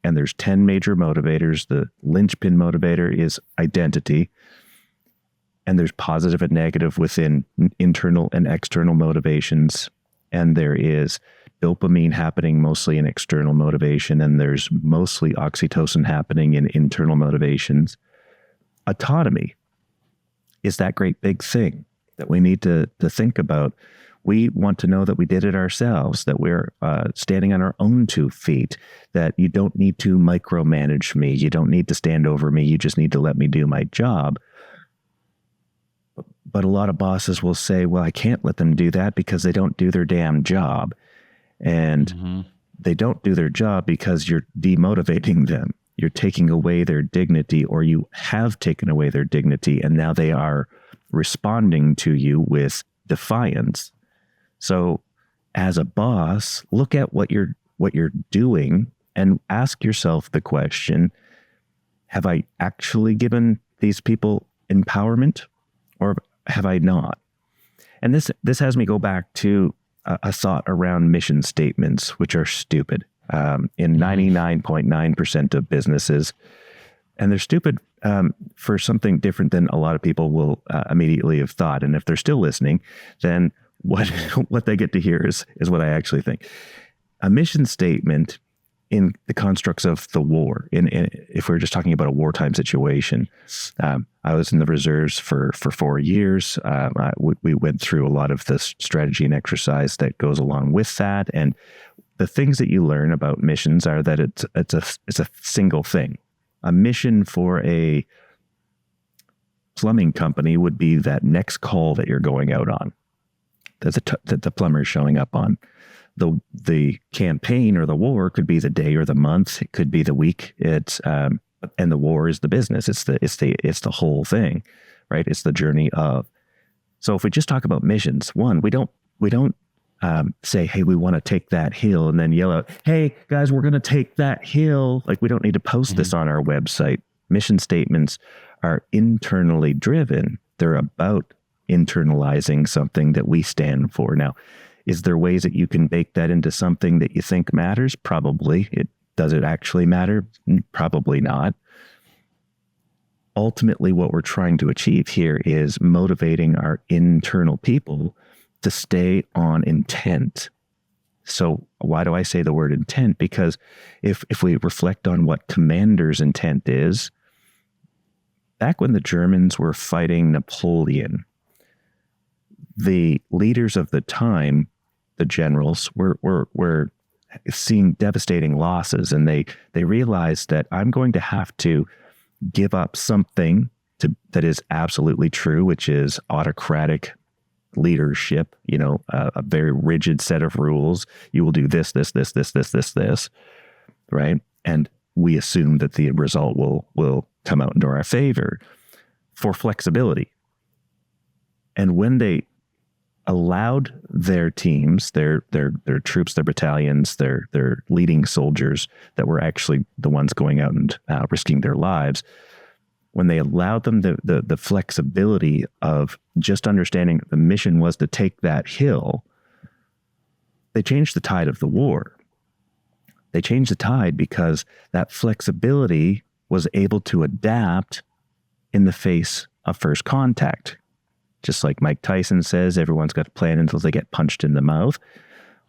and there's 10 major motivators, the linchpin motivator is identity, and there's positive and negative within internal and external motivations, and there is dopamine happening mostly in external motivation, and there's mostly oxytocin happening in internal motivations. Autonomy is that great big thing that we need to think about. We want to know that we did it ourselves, that we're standing on our own 2 feet, that you don't need to micromanage me. You don't need to stand over me. You just need to let me do my job. But a lot of bosses will say, well, I can't let them do that because they don't do their damn job. And they don't do their job because you're demotivating them. You're taking away their dignity, or you have taken away their dignity, and now they are responding to you with defiance. So as a boss, look at what you're doing and ask yourself the question, have I actually given these people empowerment, or have I not? And this has me go back to a thought around mission statements, which are stupid in 99.9% of businesses. And they're stupid for something different than a lot of people will immediately have thought. And if they're still listening, then what they get to hear is what I actually think. A mission statement in the constructs of the war. If we're just talking about a wartime situation, I was in the reserves for 4 years. We went through a lot of the strategy and exercise that goes along with that. And the things that you learn about missions are that it's a single thing. A mission for a plumbing company would be that next call that you're going out on, that the plumber is showing up on. The campaign or the war could be the day or the month. It could be the week. And the war is the business. It's the whole thing, right? It's the journey of. So if we just talk about missions, one, we don't say, hey, we want to take that hill, and then yell out, hey guys, we're going to take that hill. Like, we don't need to post this on our website. Mission statements are internally driven. They're about internalizing something that we stand for. Now, is there ways that you can bake that into something that you think matters? Probably. Does it actually matter? Probably not. Ultimately, what we're trying to achieve here is motivating our internal people to stay on intent. So why do I say the word intent? Because if we reflect on what commander's intent is, back when the Germans were fighting Napoleon, the leaders of the time, the generals, were seeing devastating losses, and they realized that I'm going to have to give up something that is absolutely true, which is autocratic leadership, a very rigid set of rules. You will do this, right? And we assume that the result will come out into our favor, for flexibility. And when they allowed their teams, their troops, their battalions, their leading soldiers that were actually the ones going out and risking their lives, when they allowed them the flexibility of just understanding the mission was to take that hill, they changed the tide of the war. They changed the tide because that flexibility was able to adapt in the face of first contact. Just like Mike Tyson says, everyone's got a plan until they get punched in the mouth.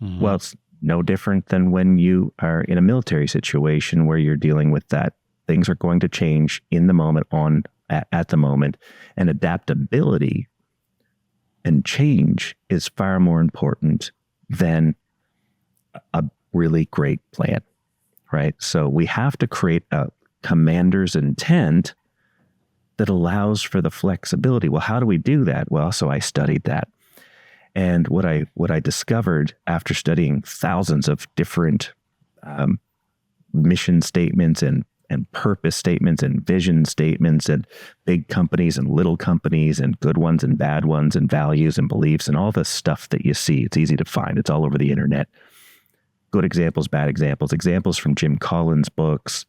Mm-hmm. Well, it's no different than when you are in a military situation where you're dealing with that. Things are going to change in the moment, at the moment, and adaptability and change is far more important than a really great plan, right? So we have to create a commander's intent that allows for the flexibility. Well, how do we do that? Well, so I studied that. And what I discovered after studying thousands of different mission statements and purpose statements and vision statements and big companies and little companies and good ones and bad ones and values and beliefs and all the stuff that you see, it's easy to find. It's all over the internet. Good examples, bad examples from Jim Collins' books,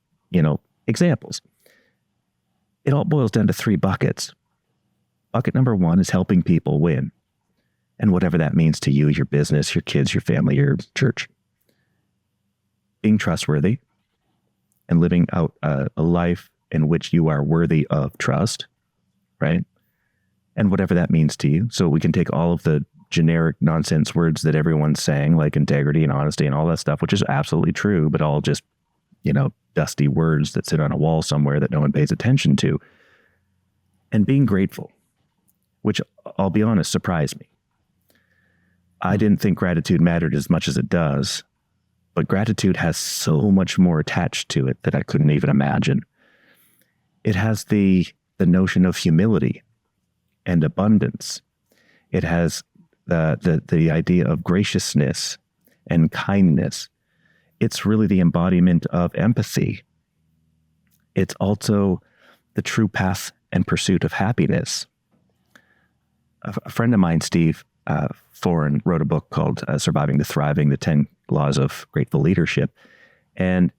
examples. It all boils down to 3 buckets. Bucket number 1 is helping people win. And whatever that means to you, your business, your kids, your family, your church. Being trustworthy and living out a life in which you are worthy of trust, right? And whatever that means to you. So we can take all of the generic nonsense words that everyone's saying, like integrity and honesty and all that stuff, which is absolutely true, but all just, dusty words that sit on a wall somewhere that no one pays attention to. And being grateful, which I'll be honest, surprised me. I didn't think gratitude mattered as much as it does, but gratitude has so much more attached to it that I couldn't even imagine. It has the notion of humility and abundance. It has the idea of graciousness and kindness. It's really the embodiment of empathy. It's also the true path and pursuit of happiness. A friend of mine, Steve Foran, wrote a book called Surviving to Thriving, the 10 Laws of Grateful Leadership. And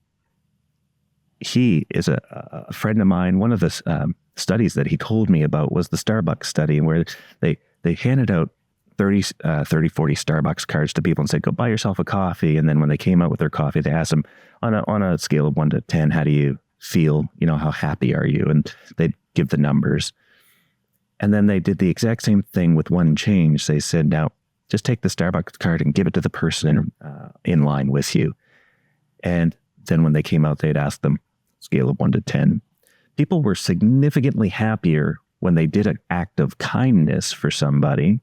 he is a friend of mine. One of the studies that he told me about was the Starbucks study, where they handed out 40 Starbucks cards to people and said, go buy yourself a coffee. And then when they came out with their coffee, they asked them on a scale of 1 to 10, how do you feel? How happy are you? And they'd give the numbers. And then they did the exact same thing with one change. They said, now just take the Starbucks card and give it to the person in line with you. And Then when they came out, they'd ask them, scale of 1 to 10. People were significantly happier when they did an act of kindness for somebody.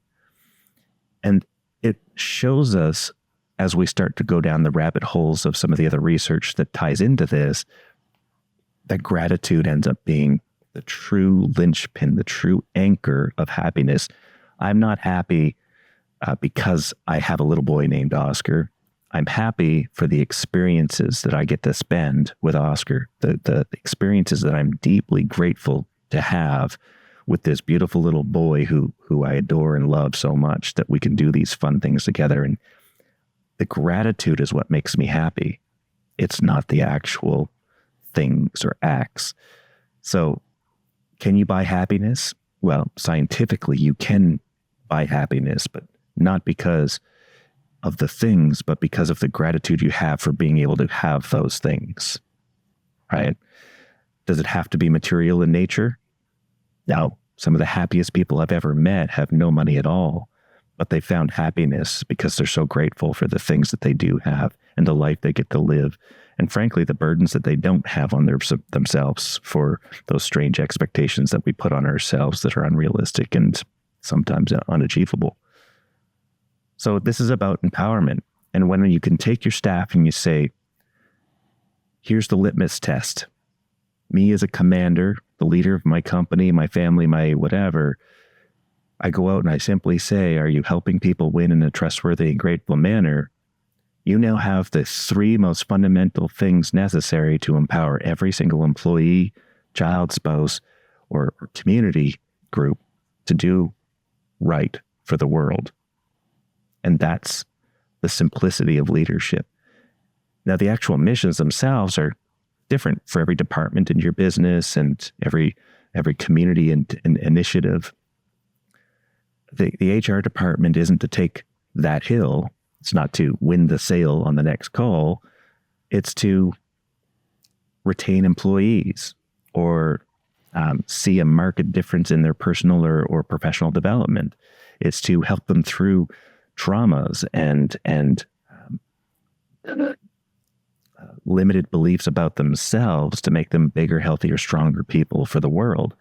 And it shows us, as we start to go down the rabbit holes of some of the other research that ties into this, that gratitude ends up being the true linchpin, the true anchor of happiness. I'm not happy because I have a little boy named Oscar. I'm happy for the experiences that I get to spend with Oscar, the experiences that I'm deeply grateful to have with this beautiful little boy who I adore and love so much, that we can do these fun things together. And the gratitude is what makes me happy. It's not the actual things or acts. So can you buy happiness? Well, scientifically, you can buy happiness, but not because of the things, but because of the gratitude you have for being able to have those things, right? Does it have to be material in nature? No. Some of the happiest people I've ever met have no money at all, but they found happiness because they're so grateful for the things that they do have and the life they get to live. And frankly, the burdens that they don't have on themselves for those strange expectations that we put on ourselves that are unrealistic and sometimes unachievable. So this is about empowerment. And when you can take your staff and you say, here's the litmus test. Me as a commander, the leader of my company, my family, my whatever, I go out and I simply say, are you helping people win in a trustworthy and grateful manner? You now have the 3 most fundamental things necessary to empower every single employee, child, spouse, or community group to do right for the world. And that's the simplicity of leadership. Now, the actual missions themselves are different for every department in your business and every community and initiative. The HR department isn't to take that hill. It's not to win the sale on the next call. It's to retain employees or see a marked difference in their personal or professional development. It's to help them through traumas and limited beliefs about themselves to make them bigger, healthier, stronger people for the world,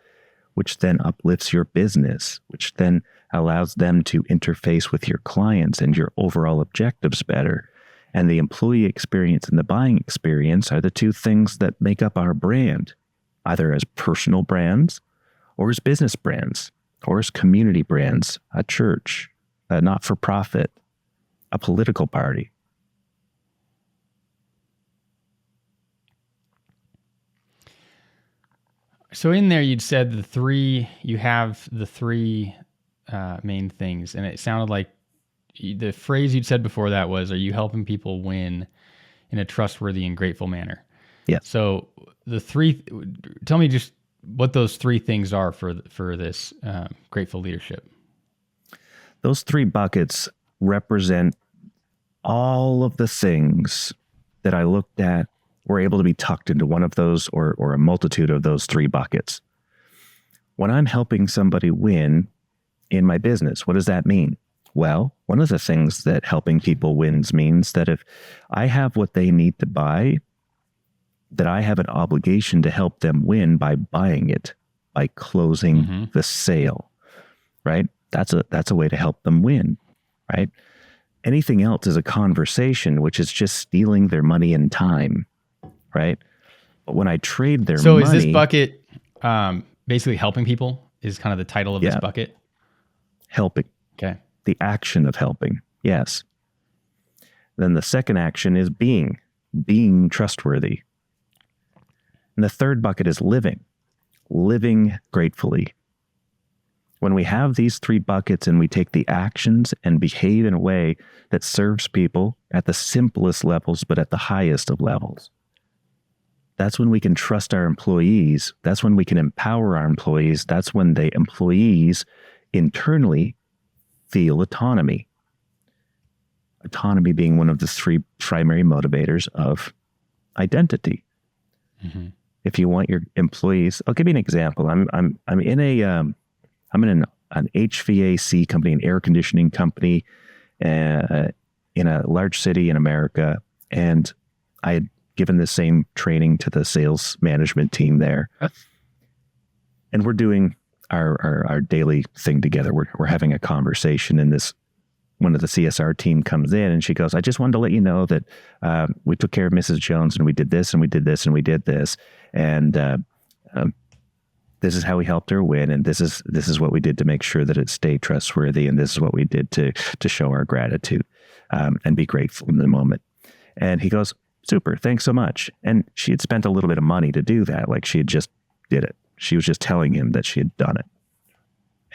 which then uplifts your business, which then allows them to interface with your clients and your overall objectives better. And the employee experience and the buying experience are the 2 things that make up our brand, either as personal brands or as business brands or as community brands, a church, a not-for-profit, a political party. So in there, you'd said you have the three main things, and it sounded like the phrase you'd said before that was, are you helping people win in a trustworthy and grateful manner? Yeah. So tell me just what those 3 things are for this grateful leadership. Those 3 buckets represent all of the things that I looked at were able to be tucked into one of those or a multitude of those 3 buckets. When I'm helping somebody win in my business, what does that mean? Well, one of the things that helping people wins means that if I have what they need to buy, that I have an obligation to help them win by buying it, by closing the sale, right? That's a way to help them win, right? Anything else is a conversation, which is just stealing their money and time, right? But when I trade their money... So is this bucket basically helping people is kind of the title of this bucket? Helping. Okay. The action of helping, yes. Then the second action is being trustworthy. And the third bucket is living gratefully. When we have these 3 buckets and we take the actions and behave in a way that serves people at the simplest levels, but at the highest of levels, that's when we can trust our employees. That's when we can empower our employees. That's when the employees internally feel autonomy. Autonomy being one of the 3 primary motivators of identity. Mm-hmm. If you want your employees, I'll give you an example. I'm in an HVAC company, an air conditioning company, in a large city in America, and I had given the same training to the sales management team there. And we're doing our daily thing together. We're having a conversation, and one of the CSR team comes in, and she goes, "I just wanted to let you know that we took care of Mrs. Jones, and we did this, and we did this, and we did this, and this is how we helped her win, and this is what we did to make sure that it stayed trustworthy, and this is what we did to show our gratitude and be grateful in the moment." And he goes, "Super, thanks so much." And she had spent a little bit of money to do that, like she had just did it. She was just telling him that she had done it.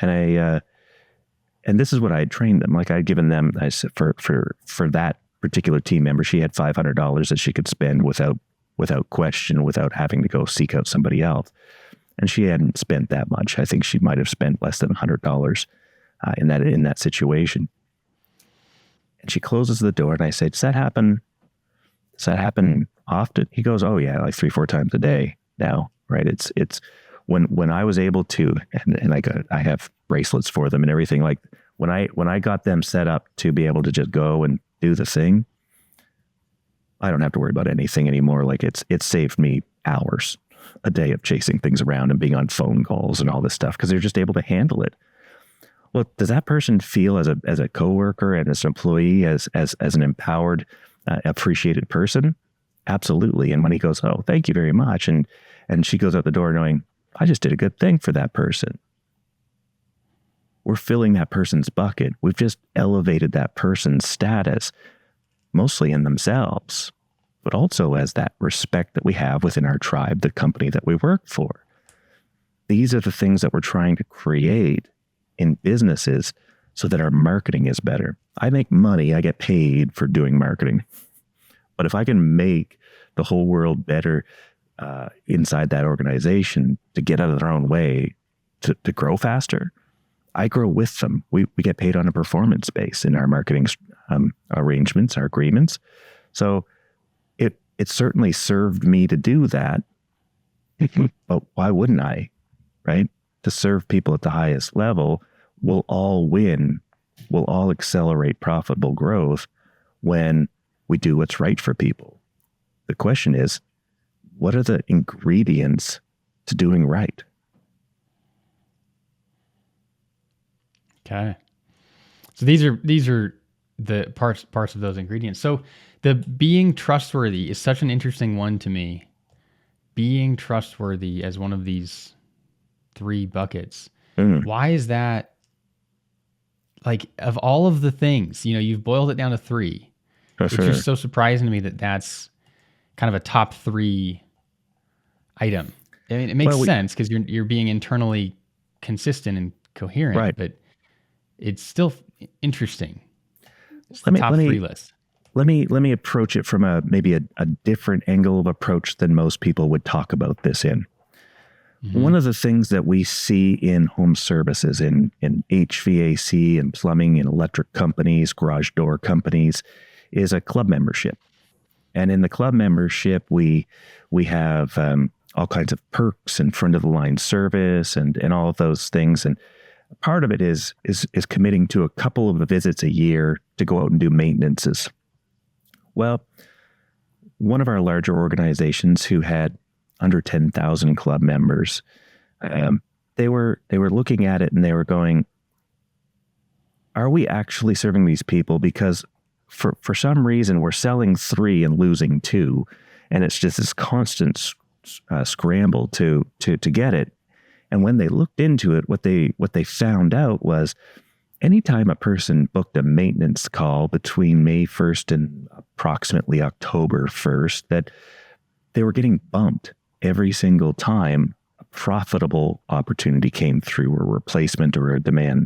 And this is what I had trained them. Like I'd given them, I said, for that particular team member, she had $500 that she could spend without question, without having to go seek out somebody else. And she hadn't spent that much. I think she might have spent less than $100 in that situation. And she closes the door, and I say, "Does that happen? Does that happen often?" He goes, "Oh yeah, like 3-4 times a day now." Right? It's when I was able to, and I have bracelets for them and everything. Like when I got them set up to be able to just go and do the thing, I don't have to worry about anything anymore. Like it's saved me hours a day of chasing things around and being on phone calls and all this stuff because they're just able to handle it. Well, does that person feel as a coworker and as an employee, as an empowered, appreciated person? Absolutely. And when he goes, "Oh, thank you very much," and she goes out the door knowing, I just did a good thing for that person. We're filling that person's bucket. We've just elevated that person's status, mostly in themselves, but also as that respect that we have within our tribe, the company that we work for. These are the things that we're trying to create in businesses so that our marketing is better. I make money, I get paid for doing marketing. But if I can make the whole world better inside that organization to get out of their own way, to grow faster, I grow with them. We get paid on a performance base in our marketing arrangements, our agreements. So it certainly served me to do that. But why wouldn't I, right? To serve people at the highest level, we'll all win. We'll all accelerate profitable growth when we do what's right for people. The question is, what are the ingredients to doing right? Okay. So these are the parts of those ingredients. So the being trustworthy is such an interesting one to me. Being trustworthy as one of these 3 buckets. Why is that? Like, of all of the things, you've boiled it down to 3. It's just so surprising to me that that's kind of a top 3 item. I mean, it makes sense because you're being internally consistent and coherent, right? But it's still interesting. It's the top 3 list. Let me approach it from maybe a different angle of approach than most people would talk about this in. Mm-hmm. One of the things that we see in home services, in HVAC and plumbing and electric companies, garage door companies, is a club membership. And in the club membership, we have all kinds of perks and front of the line service and all of those things. And part of it is committing to a couple of visits a year to go out and do maintenances. Well, one of our larger organizations who had under 10,000 club members, they were looking at it and they were going, are we actually serving these people? Because for some reason we're selling 3 and losing 2, and it's just this constant scramble to get it. And when they looked into it, what they found out was anytime a person booked a maintenance call between May 1st and approximately October 1st, that they were getting bumped every single time a profitable opportunity came through, or replacement, or a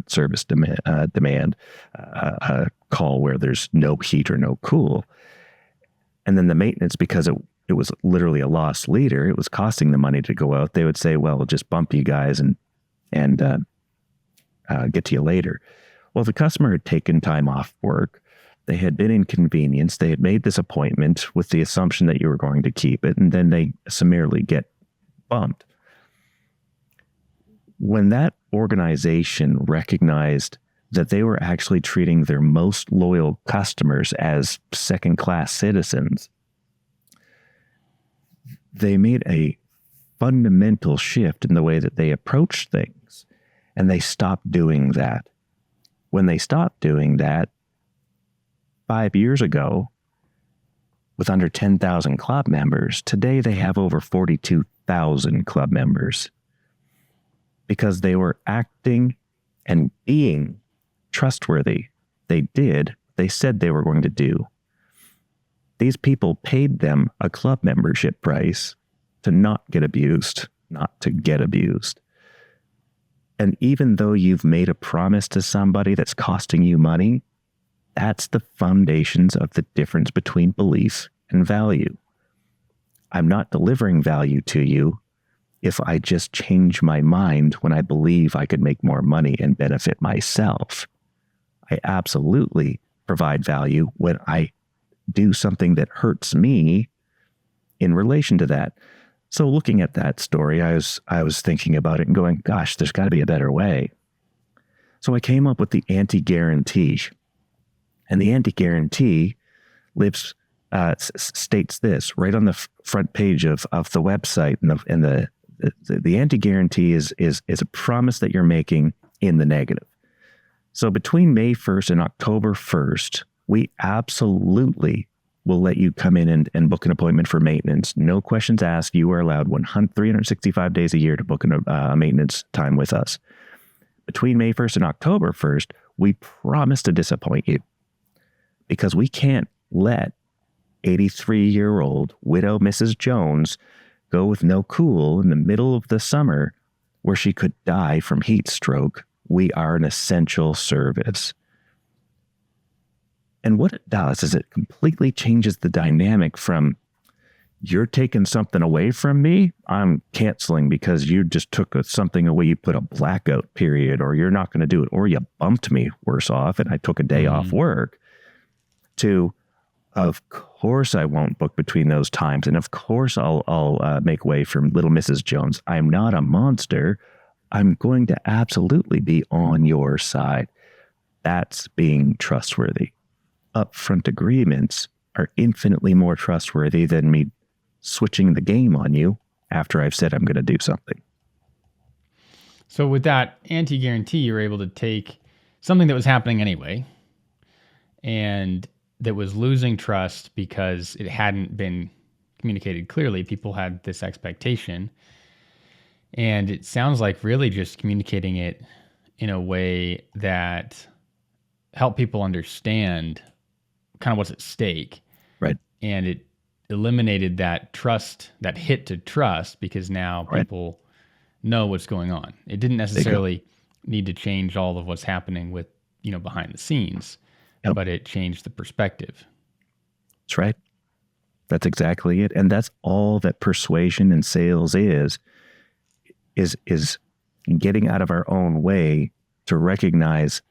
service demand, a call where there's no heat or no cool. And then the maintenance, because it was literally a loss leader, it was costing the money to go out, they would say, well, we'll just bump you guys and get to you later. Well, the customer had taken time off work. They had been inconvenienced. They had made this appointment with the assumption that you were going to keep it, and then they summarily get bumped. When that organization recognized that they were actually treating their most loyal customers as second-class citizens, they made a fundamental shift in the way that they approach things, and they stopped doing that. When they stopped doing that 5 years ago, with under 10,000 club members, today they have over 42,000 club members, because they were acting and being trustworthy. They said they were going to do. These people paid them a club membership price to not get abused, not to get abused. And even though you've made a promise to somebody that's costing you money, that's the foundations of the difference between belief and value. I'm not delivering value to you if I just change my mind when I believe I could make more money and benefit myself. I absolutely provide value when I do something that hurts me in relation to that. So looking at that story, I was thinking about it and going, gosh, there's got to be a better way. So I came up with the anti-guarantee. And the anti-guarantee states this right on the front page of the website. And the anti-guarantee is a promise that you're making in the negative. So between May 1st and October 1st, we absolutely will let you come in and book an appointment for maintenance. No questions asked. You are allowed 365 days a year to book a maintenance time with us. Between May 1st and October 1st, we promise to disappoint you, because we can't let 83-year-old widow Mrs. Jones go with no cool in the middle of the summer where she could die from heat stroke. We are an essential service. And what it does is it completely changes the dynamic from, you're taking something away from me, I'm canceling because you just took something away, you put a blackout period, or you're not going to do it, or you bumped me worse off and I took a day off work, to, of course I won't book between those times, and of course I'll make way for little Mrs. Jones. I'm not a monster. I'm going to absolutely be on your side. That's being trustworthy. Upfront agreements are infinitely more trustworthy than me switching the game on you after I've said I'm going to do something. So with that anti-guarantee, you're able to take something that was happening anyway, and that was losing trust because it hadn't been communicated clearly. People had this expectation, and it sounds like really just communicating it in a way that helped people understand kind of what's at stake. Right. And it eliminated that trust, that hit to trust, because now people know what's going on. It didn't necessarily need to change all of what's happening with, behind the scenes, but it changed the perspective. That's right. That's exactly it. And that's all that persuasion and sales is getting out of our own way to recognize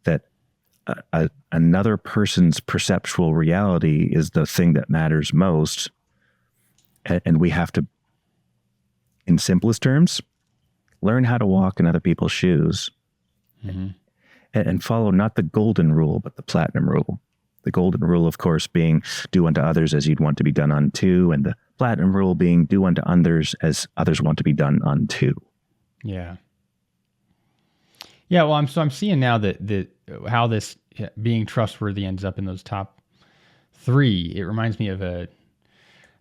that another person's perceptual reality is the thing that matters most. And we have to, in simplest terms, learn how to walk in other people's shoes. Mm-hmm. And follow not the golden rule, but the platinum rule. The golden rule, of course, being do unto others as you'd want to be done unto, and the platinum rule being do unto others as others want to be done unto. Yeah. Yeah, well, I'm seeing now that how this being trustworthy ends up in those top 3. It reminds me of I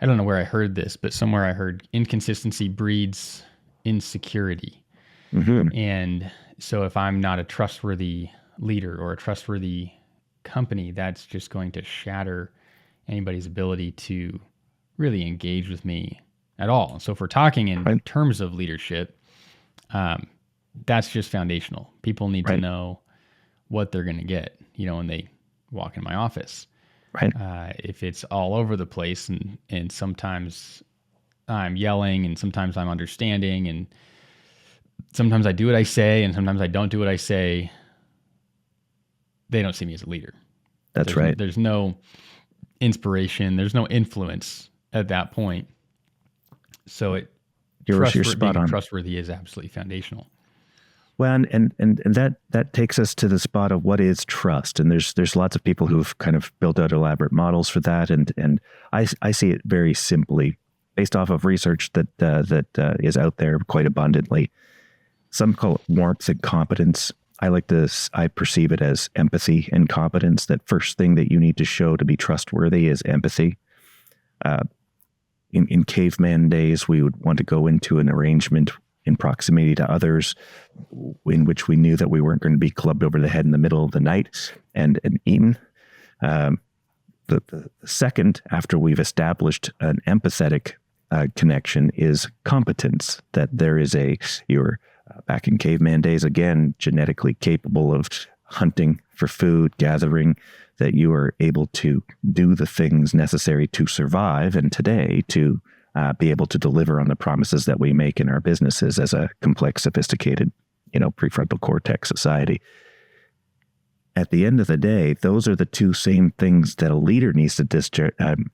don't know where I heard this, but somewhere I heard inconsistency breeds insecurity. Mm-hmm. And so if I'm not a trustworthy leader or a trustworthy company, that's just going to shatter anybody's ability to really engage with me at all. So if we're talking in terms of leadership, that's just foundational. People need to know what they're going to get, when they walk in my office. Right. If it's all over the place and sometimes I'm yelling and sometimes I'm understanding and sometimes I do what I say and sometimes I don't do what I say, they don't see me as a leader. That's right. There's no inspiration. There's no influence at that point. So you're spot on. Trustworthy is absolutely foundational. Well, and that takes us to the spot of what is trust. And there's lots of people who've kind of built out elaborate models for that. And I see it very simply. based off of research that is out there quite abundantly. Some call it warmth and competence. I perceive it as empathy and competence. That first thing that you need to show to be trustworthy is empathy. In caveman days, we would want to go into an arrangement in proximity to others in which we knew that we weren't going to be clubbed over the head in the middle of the night and eaten. The second, after we've established an empathetic connection, is competence. That there is you're back in caveman days, again, genetically capable of hunting for food, gathering, that you are able to do the things necessary to survive, and today to be able to deliver on the promises that we make in our businesses as a complex, sophisticated, prefrontal cortex society. At the end of the day, those are the two same things that a leader needs to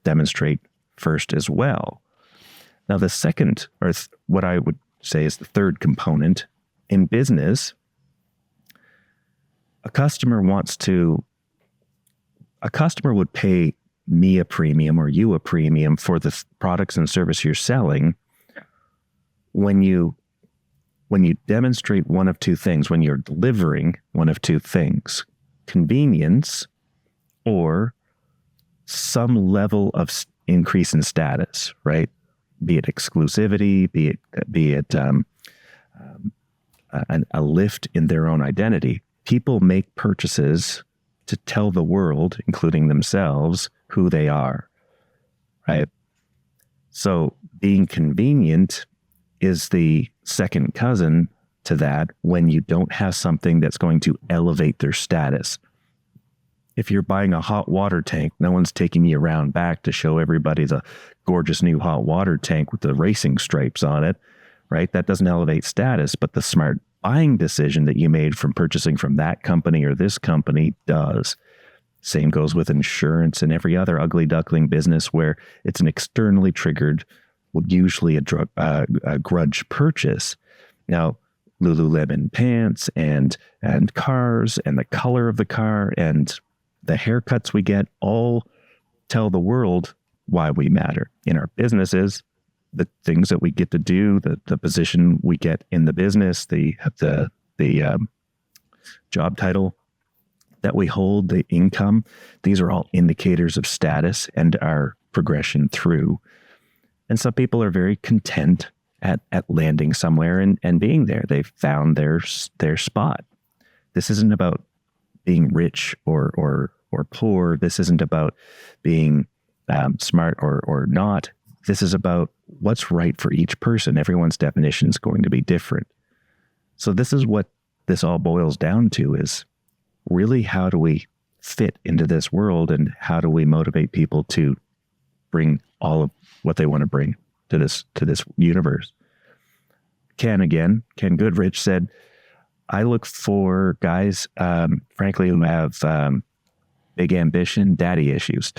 demonstrate first as well. Now, the second, or what I would say is the third component in business, a customer would pay me a premium or you a premium for the products and service you're selling when you demonstrate one of two things, when you're delivering one of two things: convenience or some level of increase in status, right? Be it exclusivity, be it a lift in their own identity. People make purchases to tell the world, including themselves, who they are, right? So being convenient is the second cousin to that when you don't have something that's going to elevate their status. If you're buying a hot water tank, no one's taking you around back to show everybody the gorgeous new hot water tank with the racing stripes on it, right? That doesn't elevate status, but the smart buying decision that you made from purchasing from that company or this company does. Same goes with insurance and every other ugly duckling business where it's an externally triggered, well, usually a grudge purchase. Now, Lululemon pants and cars and the color of the car and the haircuts we get all tell the world why we matter. In our businesses, the things that we get to do, the position we get in the business, the job title that we hold, the income, these are all indicators of status and our progression through. And some people are very content at landing somewhere and being there. They've found their spot. This isn't about being rich or poor. This isn't about being smart or not. This is about what's right for each person. Everyone's definition is going to be different. So this is what this all boils down to, is really how do we fit into this world and how do we motivate people to bring all of what they want to bring to this universe. Ken Goodrich said, I look for guys, frankly, who have big ambition, daddy issues.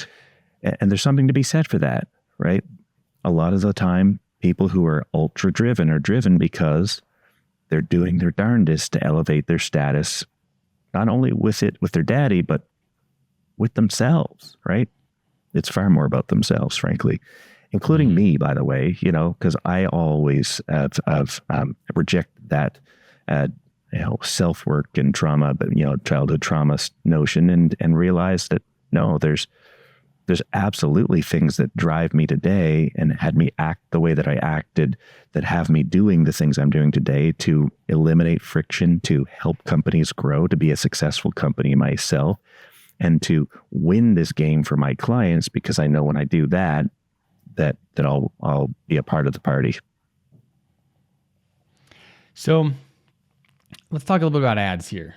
And there's something to be said for that, right? A lot of the time, people who are ultra driven are driven because they're doing their darndest to elevate their status, not only with their daddy, but with themselves, right? It's far more about themselves, frankly, including me, by the way, because I always have rejected that, self-work and trauma, but, childhood trauma notion and realized that, no, there's absolutely things that drive me today and had me act the way that I acted that have me doing the things I'm doing today to eliminate friction, to help companies grow, to be a successful company myself, and to win this game for my clients, because I know when I do that I'll be a part of the party. So let's talk a little bit about ads here.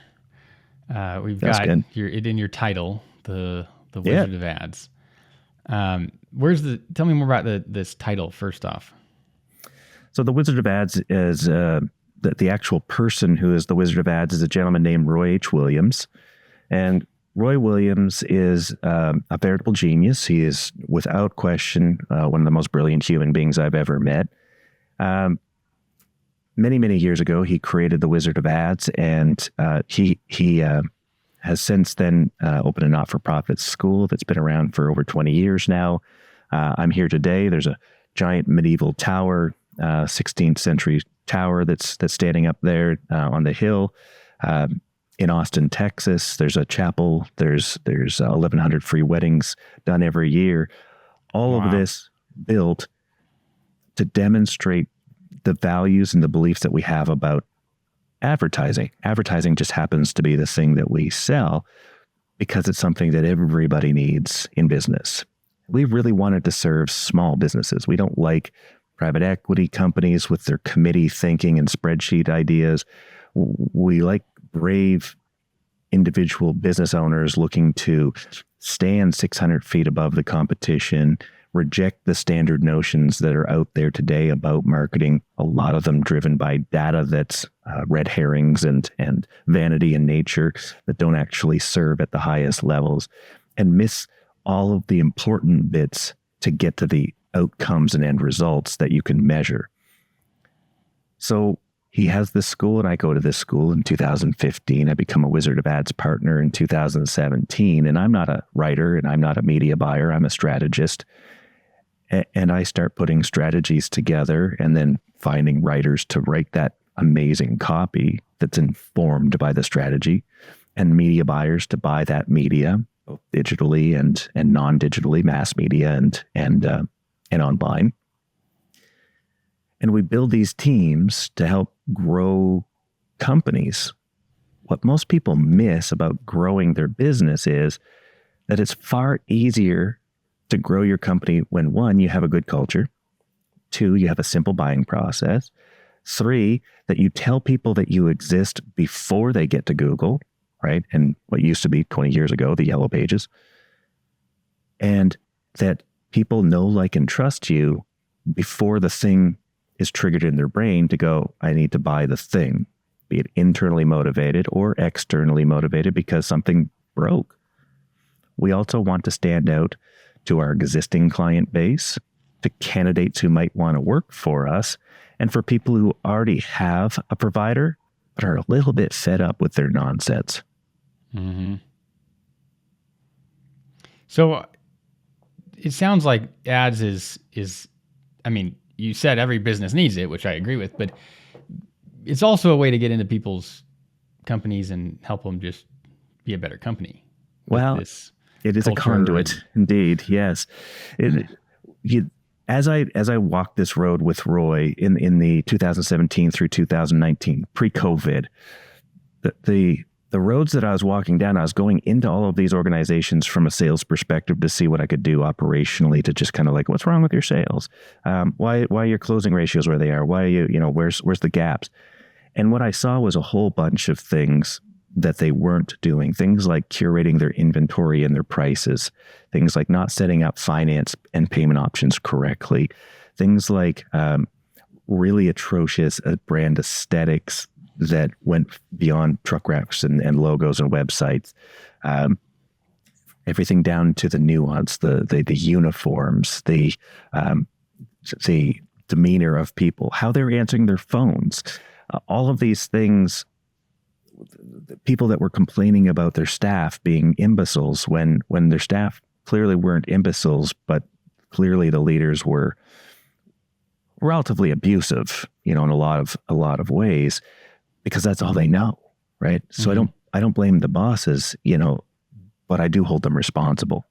We've got in your title, the Wizard of Ads. Tell me more about this title first off. So the Wizard of Ads is the actual person who is the Wizard of Ads is a gentleman named Roy H. Williams. And Roy Williams is a veritable genius. He is, without question, one of the most brilliant human beings I've ever met. Many, many years ago, he created the Wizard of Ads, and he has since then opened a not-for-profit school that's been around for over 20 years now. I'm here today. There's a giant medieval tower, 16th century tower that's standing up there on the hill. In Austin, Texas, there's a chapel. There's 1,100 free weddings done every year. All of this built to demonstrate the values and the beliefs that we have about advertising. Advertising just happens to be the thing that we sell because it's something that everybody needs in business. We really wanted to serve small businesses. We don't like private equity companies with their committee thinking and spreadsheet ideas. We like brave individual business owners looking to stand 600 feet above the competition, reject the standard notions that are out there today about marketing, a lot of them driven by data that's red herrings and vanity in nature that don't actually serve at the highest levels, and miss all of the important bits to get to the outcomes and end results that you can measure. So he has this school and I go to this school in 2015. I become a Wizard of Ads partner in 2017. And I'm not a writer and I'm not a media buyer. I'm a strategist. And I start putting strategies together and then finding writers to write that amazing copy that's informed by the strategy, and media buyers to buy that media, both digitally and non-digitally, mass media and online. And we build these teams to help grow companies. What most people miss about growing their business is that it's far easier to grow your company when, one, you have a good culture, two, you have a simple buying process, three, that you tell people that you exist before they get to Google, right? And what used to be 20 years ago, the Yellow Pages, and that people know, like, and trust you before the thing is triggered in their brain to go, I need to buy the thing, be it internally motivated or externally motivated because something broke. We also want to stand out to our existing client base, to candidates who might want to work for us, and for people who already have a provider but are a little bit fed up with their nonsense. Mm-hmm. So it sounds like ads is, I mean, you said every business needs it, which I agree with, but it's also a way to get into people's companies and help them just be a better company. Well, it is a conduit, indeed. Yes. As I walked this road with Roy in the 2017 through 2019, pre-COVID, the roads that I was walking down, I was going into all of these organizations from a sales perspective to see what I could do operationally to just kind of like, what's wrong with your sales? Why are your closing ratios where they are? Why are you, where's the gaps? And what I saw was a whole bunch of things that they weren't doing. Things like curating their inventory and their prices. Things like not setting up finance and payment options correctly. Things like really atrocious brand aesthetics that went beyond truck wraps and logos and websites. Everything down to the nuance, the uniforms, the demeanor of people, how they're answering their phones. All of these things, the people that were complaining about their staff being imbeciles when their staff clearly weren't imbeciles, but clearly the leaders were relatively abusive, in a lot of ways, because that's all they know, right? So mm-hmm. I don't blame the bosses, but I do hold them responsible.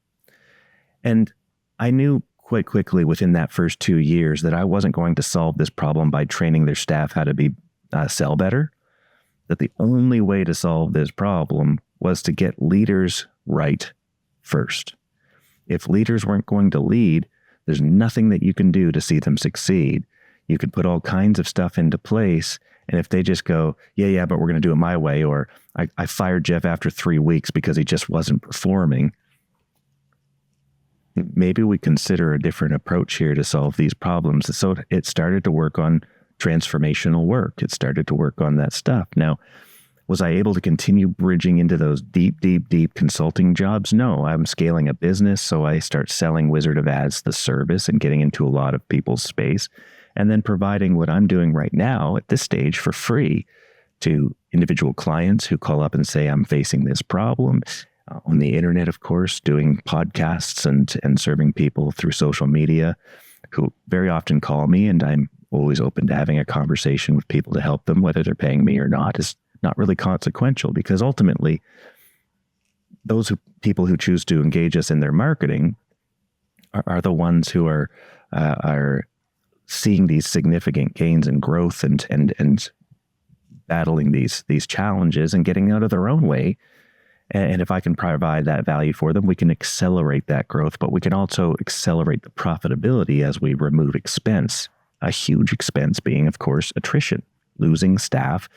And I knew quite quickly within that first 2 years that I wasn't going to solve this problem by training their staff how to be sell better. That the only way to solve this problem was to get leaders right first. If leaders weren't going to lead, there's nothing that you can do to see them succeed. You could put all kinds of stuff into place, and if they just go, yeah, but we're going to do it my way, or I fired Jeff after 3 weeks because he just wasn't performing, maybe we consider a different approach here to solve these problems. So it started to work on transformational work. It started to work on that stuff. Now, was I able to continue bridging into those deep consulting jobs? No, I'm scaling a business. So I start selling Wizard of Ads, the service, and getting into a lot of people's space, and then providing what I'm doing right now at this stage for free to individual clients who call up and say, I'm facing this problem. On the internet, of course, doing podcasts and serving people through social media. who very often call me, and I'm always open to having a conversation with people to help them, whether they're paying me or not, is not really consequential, because ultimately people who choose to engage us in their marketing are the ones who are seeing these significant gains and growth and battling these challenges and getting out of their own way. And if I can provide that value for them, we can accelerate that growth, but we can also accelerate the profitability as we remove expense. A huge expense being, of course, attrition, losing staff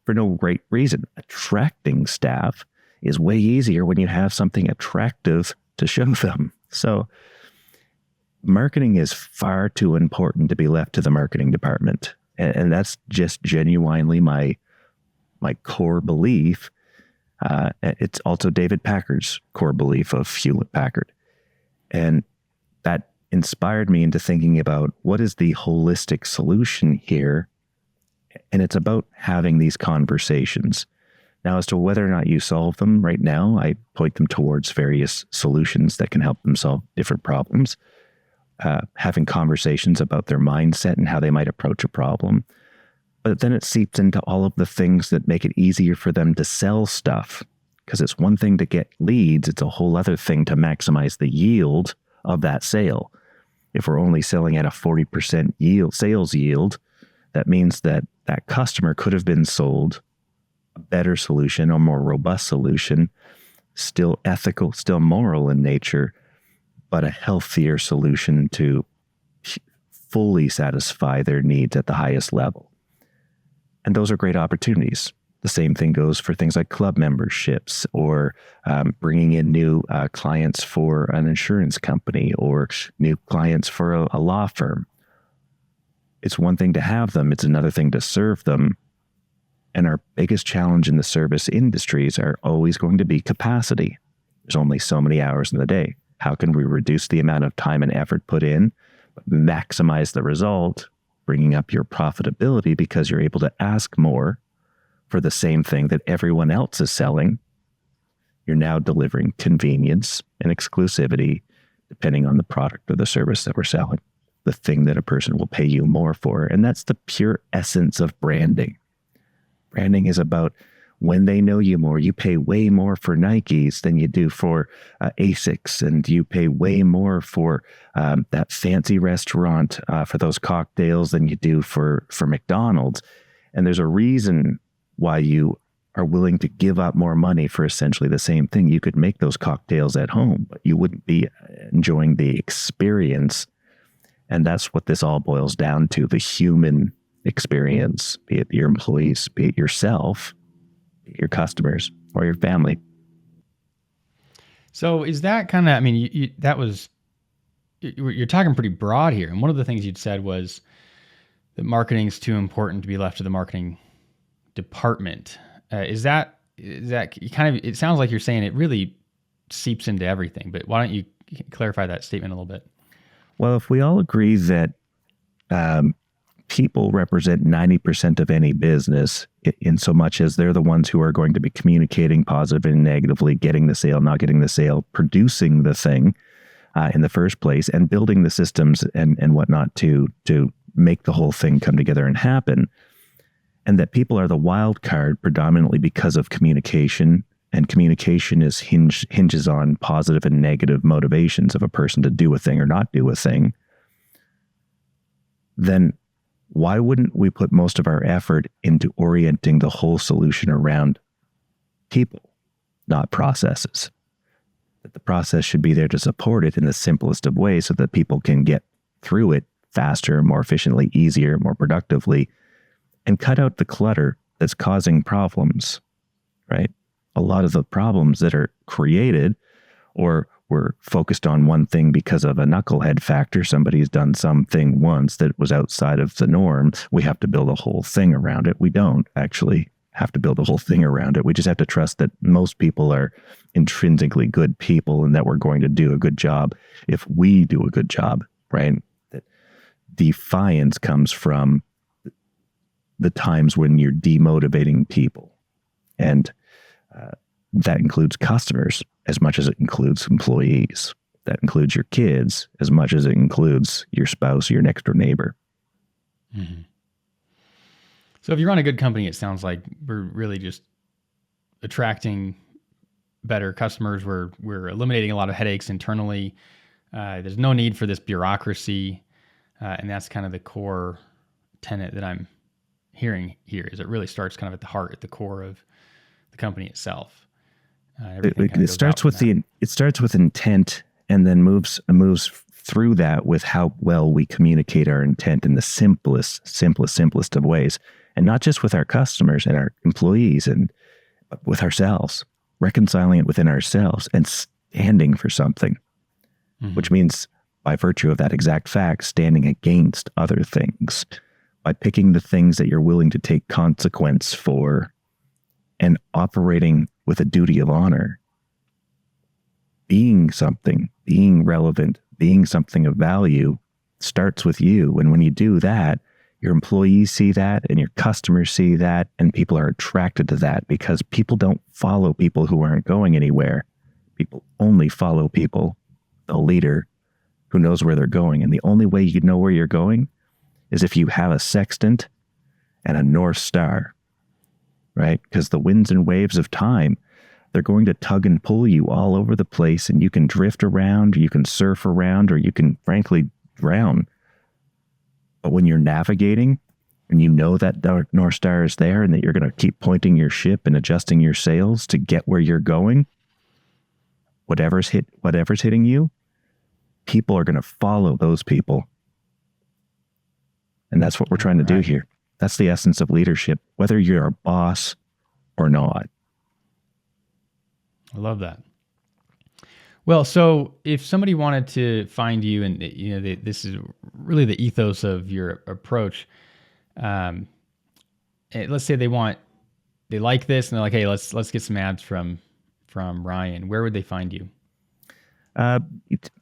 for no great reason. Attracting staff is way easier when you have something attractive to show them. So marketing is far too important to be left to the marketing department. And that's just genuinely my core belief. It's also David Packard's core belief of Hewlett-Packard. And that inspired me into thinking about what is the holistic solution here. And it's about having these conversations. Now, as to whether or not you solve them right now, I point them towards various solutions that can help them solve different problems. Having conversations about their mindset and how they might approach a problem. But then it seeps into all of the things that make it easier for them to sell stuff. Because it's one thing to get leads, it's a whole other thing to maximize the yield of that sale. If we're only selling at a 40% sales yield, that means that that customer could have been sold a better solution or more robust solution, still ethical, still moral in nature, but a healthier solution to fully satisfy their needs at the highest level. And those are great opportunities. The same thing goes for things like club memberships or bringing in new clients for an insurance company or new clients for a law firm. It's one thing to have them. It's another thing to serve them. And our biggest challenge in the service industries are always going to be capacity. There's only so many hours in the day. How can we reduce the amount of time and effort put in, but maximize the result, bringing up your profitability because you're able to ask more for the same thing that everyone else is selling? You're now delivering convenience and exclusivity, depending on the product or the service that we're selling, the thing that a person will pay you more for. And that's the pure essence of branding. Branding is about when they know you more. You pay way more for Nikes than you do for Asics, and you pay way more for that fancy restaurant for those cocktails than you do for McDonald's. And there's a reason why you are willing to give up more money for essentially the same thing. You could make those cocktails at home, but you wouldn't be enjoying the experience. And that's what this all boils down to, the human experience, be it your employees, be it yourself, be it your customers, or your family. So is that kind of, I mean, you're talking pretty broad here. And one of the things you'd said was that marketing is too important to be left to the marketing department. Is that kind of, it sounds like you're saying it really seeps into everything, but why don't you clarify that statement a little bit? Well, if we all agree that people represent 90% of any business, in so much as they're the ones who are going to be communicating positive and negatively, getting the sale, not getting the sale, producing the thing in the first place, and building the systems and whatnot to make the whole thing come together and happen. And that people are the wild card predominantly because of communication, and communication is hinges on positive and negative motivations of a person to do a thing or not do a thing. Then why wouldn't we put most of our effort into orienting the whole solution around people, not processes? That the process should be there to support it in the simplest of ways so that people can get through it faster, more efficiently, easier, more productively, and cut out the clutter that's causing problems, right? A lot of the problems that are created, or we're focused on one thing because of a knucklehead factor. Somebody's done something once that was outside of the norm. We have to build a whole thing around it. We don't actually have to build a whole thing around it. We just have to trust that most people are intrinsically good people and that we're going to do a good job if we do a good job, right? That defiance comes from the times when you're demotivating people. And that includes customers as much as it includes employees. That includes your kids as much as it includes your spouse or your next door neighbor. Mm-hmm. So if you run a good company, it sounds like we're really just attracting better customers. We're eliminating a lot of headaches internally. There's no need for this bureaucracy. And that's kind of the core tenet that I'm hearing here, is it really starts kind of at the heart, at the core of the company itself. It starts with intent, and then moves through that with how well we communicate our intent in the simplest of ways, and not just with our customers and our employees, but with ourselves, reconciling it within ourselves and standing for something, which means by virtue of that exact fact, standing against other things, by picking the things that you're willing to take consequence for and operating with a duty of honor. Being something, being relevant, being something of value starts with you. And when you do that, your employees see that and your customers see that, and people are attracted to that, because people don't follow people who aren't going anywhere. People only follow people, the leader, who knows where they're going. And the only way you know where you're going is if you have a sextant and a North Star, right? Because the winds and waves of time, they're going to tug and pull you all over the place, and you can drift around, or you can surf around, or you can frankly drown. But when you're navigating and you know that North Star is there and that you're going to keep pointing your ship and adjusting your sails to get where you're going, whatever's hitting you, people are going to follow those people. And that's what we're trying to do here. That's the essence of leadership, whether you're a boss or not. I love that. Well, so if somebody wanted to find you, and this is really the ethos of your approach. Let's say they like this, and they're like, "Hey, let's get some ads from Ryan." Where would they find you?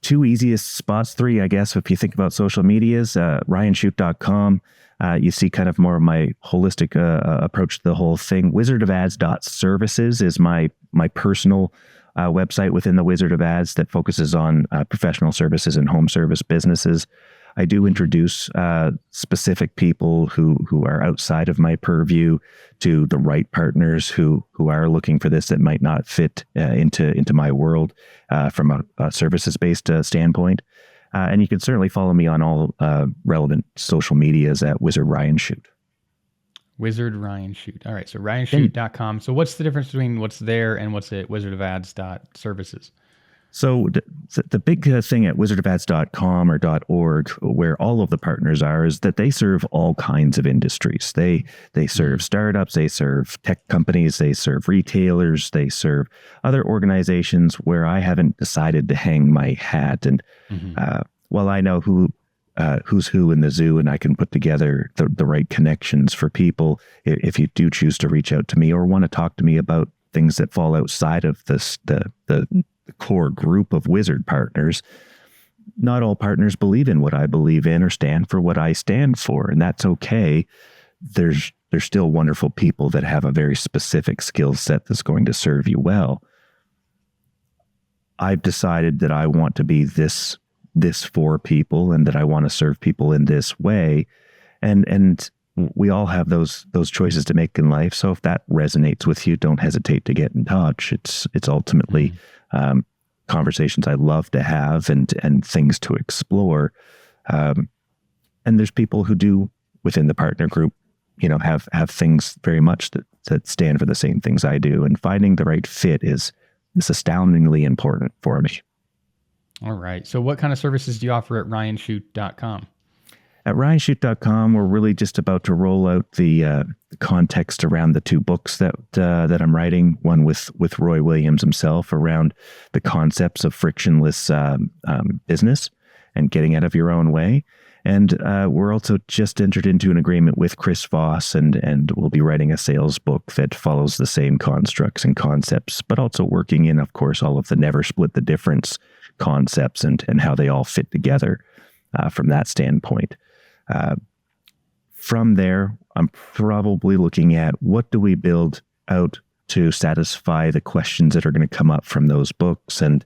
Two easiest spots, three, I guess, if you think about social medias, ryanchute.com. You see kind of more of my holistic approach to the whole thing. Wizardofads.services is my personal website within the Wizard of Ads that focuses on professional services and home service businesses. I do introduce specific people who are outside of my purview to the right partners who are looking for this that might not fit into my world from a services-based standpoint. And you can certainly follow me on all relevant social medias at Wizard Ryan Chute. Wizard Ryan Chute. All right, so ryanchute.com. So what's the difference between what's there and what's at wizardofads.services? So the big thing at wizardofads.com or .org, where all of the partners are, is that they serve all kinds of industries. They serve startups, they serve tech companies, they serve retailers, they serve other organizations where I haven't decided to hang my hat. And while I know who's who in the zoo, and I can put together the right connections for people, if you do choose to reach out to me or want to talk to me about things that fall outside of the core group of Wizard partners, not all partners believe in what I believe in or stand for what I stand for, and that's okay. There's still wonderful people that have a very specific skill set that's going to serve you well. I've decided that I want to be this for people, and that I want to serve people in this way, and we all have those choices to make in life. So if that resonates with you, don't hesitate to get in touch. It's ultimately conversations I love to have and things to explore. And there's people who do within the partner group, have things very much that stand for the same things I do. And finding the right fit is astoundingly important for me. All right. So what kind of services do you offer at ryanchute.com? At ryanchute.com, we're really just about to roll out the context around the two books that I'm writing. One with Roy Williams himself around the concepts of frictionless business and getting out of your own way. And we're also just entered into an agreement with Chris Voss, and we'll be writing a sales book that follows the same constructs and concepts, but also working in, of course, all of the never split the difference concepts and how they all fit together from that standpoint. From there, I'm probably looking at what do we build out to satisfy the questions that are going to come up from those books and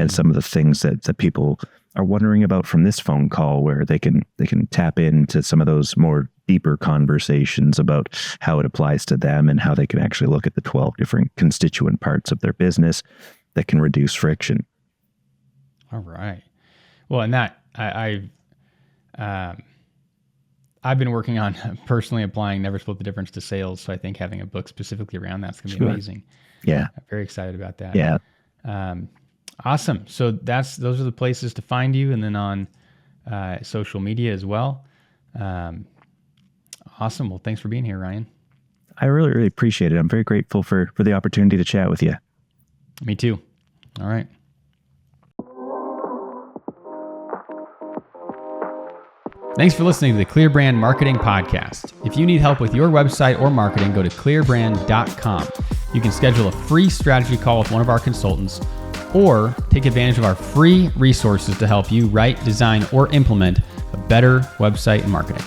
some of the things that people are wondering about from this phone call, where they can tap into some of those more deeper conversations about how it applies to them and how they can actually look at the 12 different constituent parts of their business that can reduce friction. All right. Well, and that I've been working on personally applying Never Split the Difference to sales. So I think having a book specifically around that's going to be amazing. Yeah. I'm very excited about that. Yeah. Awesome. So those are the places to find you, and then on social media as well. Awesome. Well, thanks for being here, Ryan. I really, really appreciate it. I'm very grateful for the opportunity to chat with you. Me too. All right. Thanks for listening to the Clear Brand Marketing Podcast. If you need help with your website or marketing, go to clearbrand.com. You can schedule a free strategy call with one of our consultants, or take advantage of our free resources to help you write, design, or implement a better website and marketing.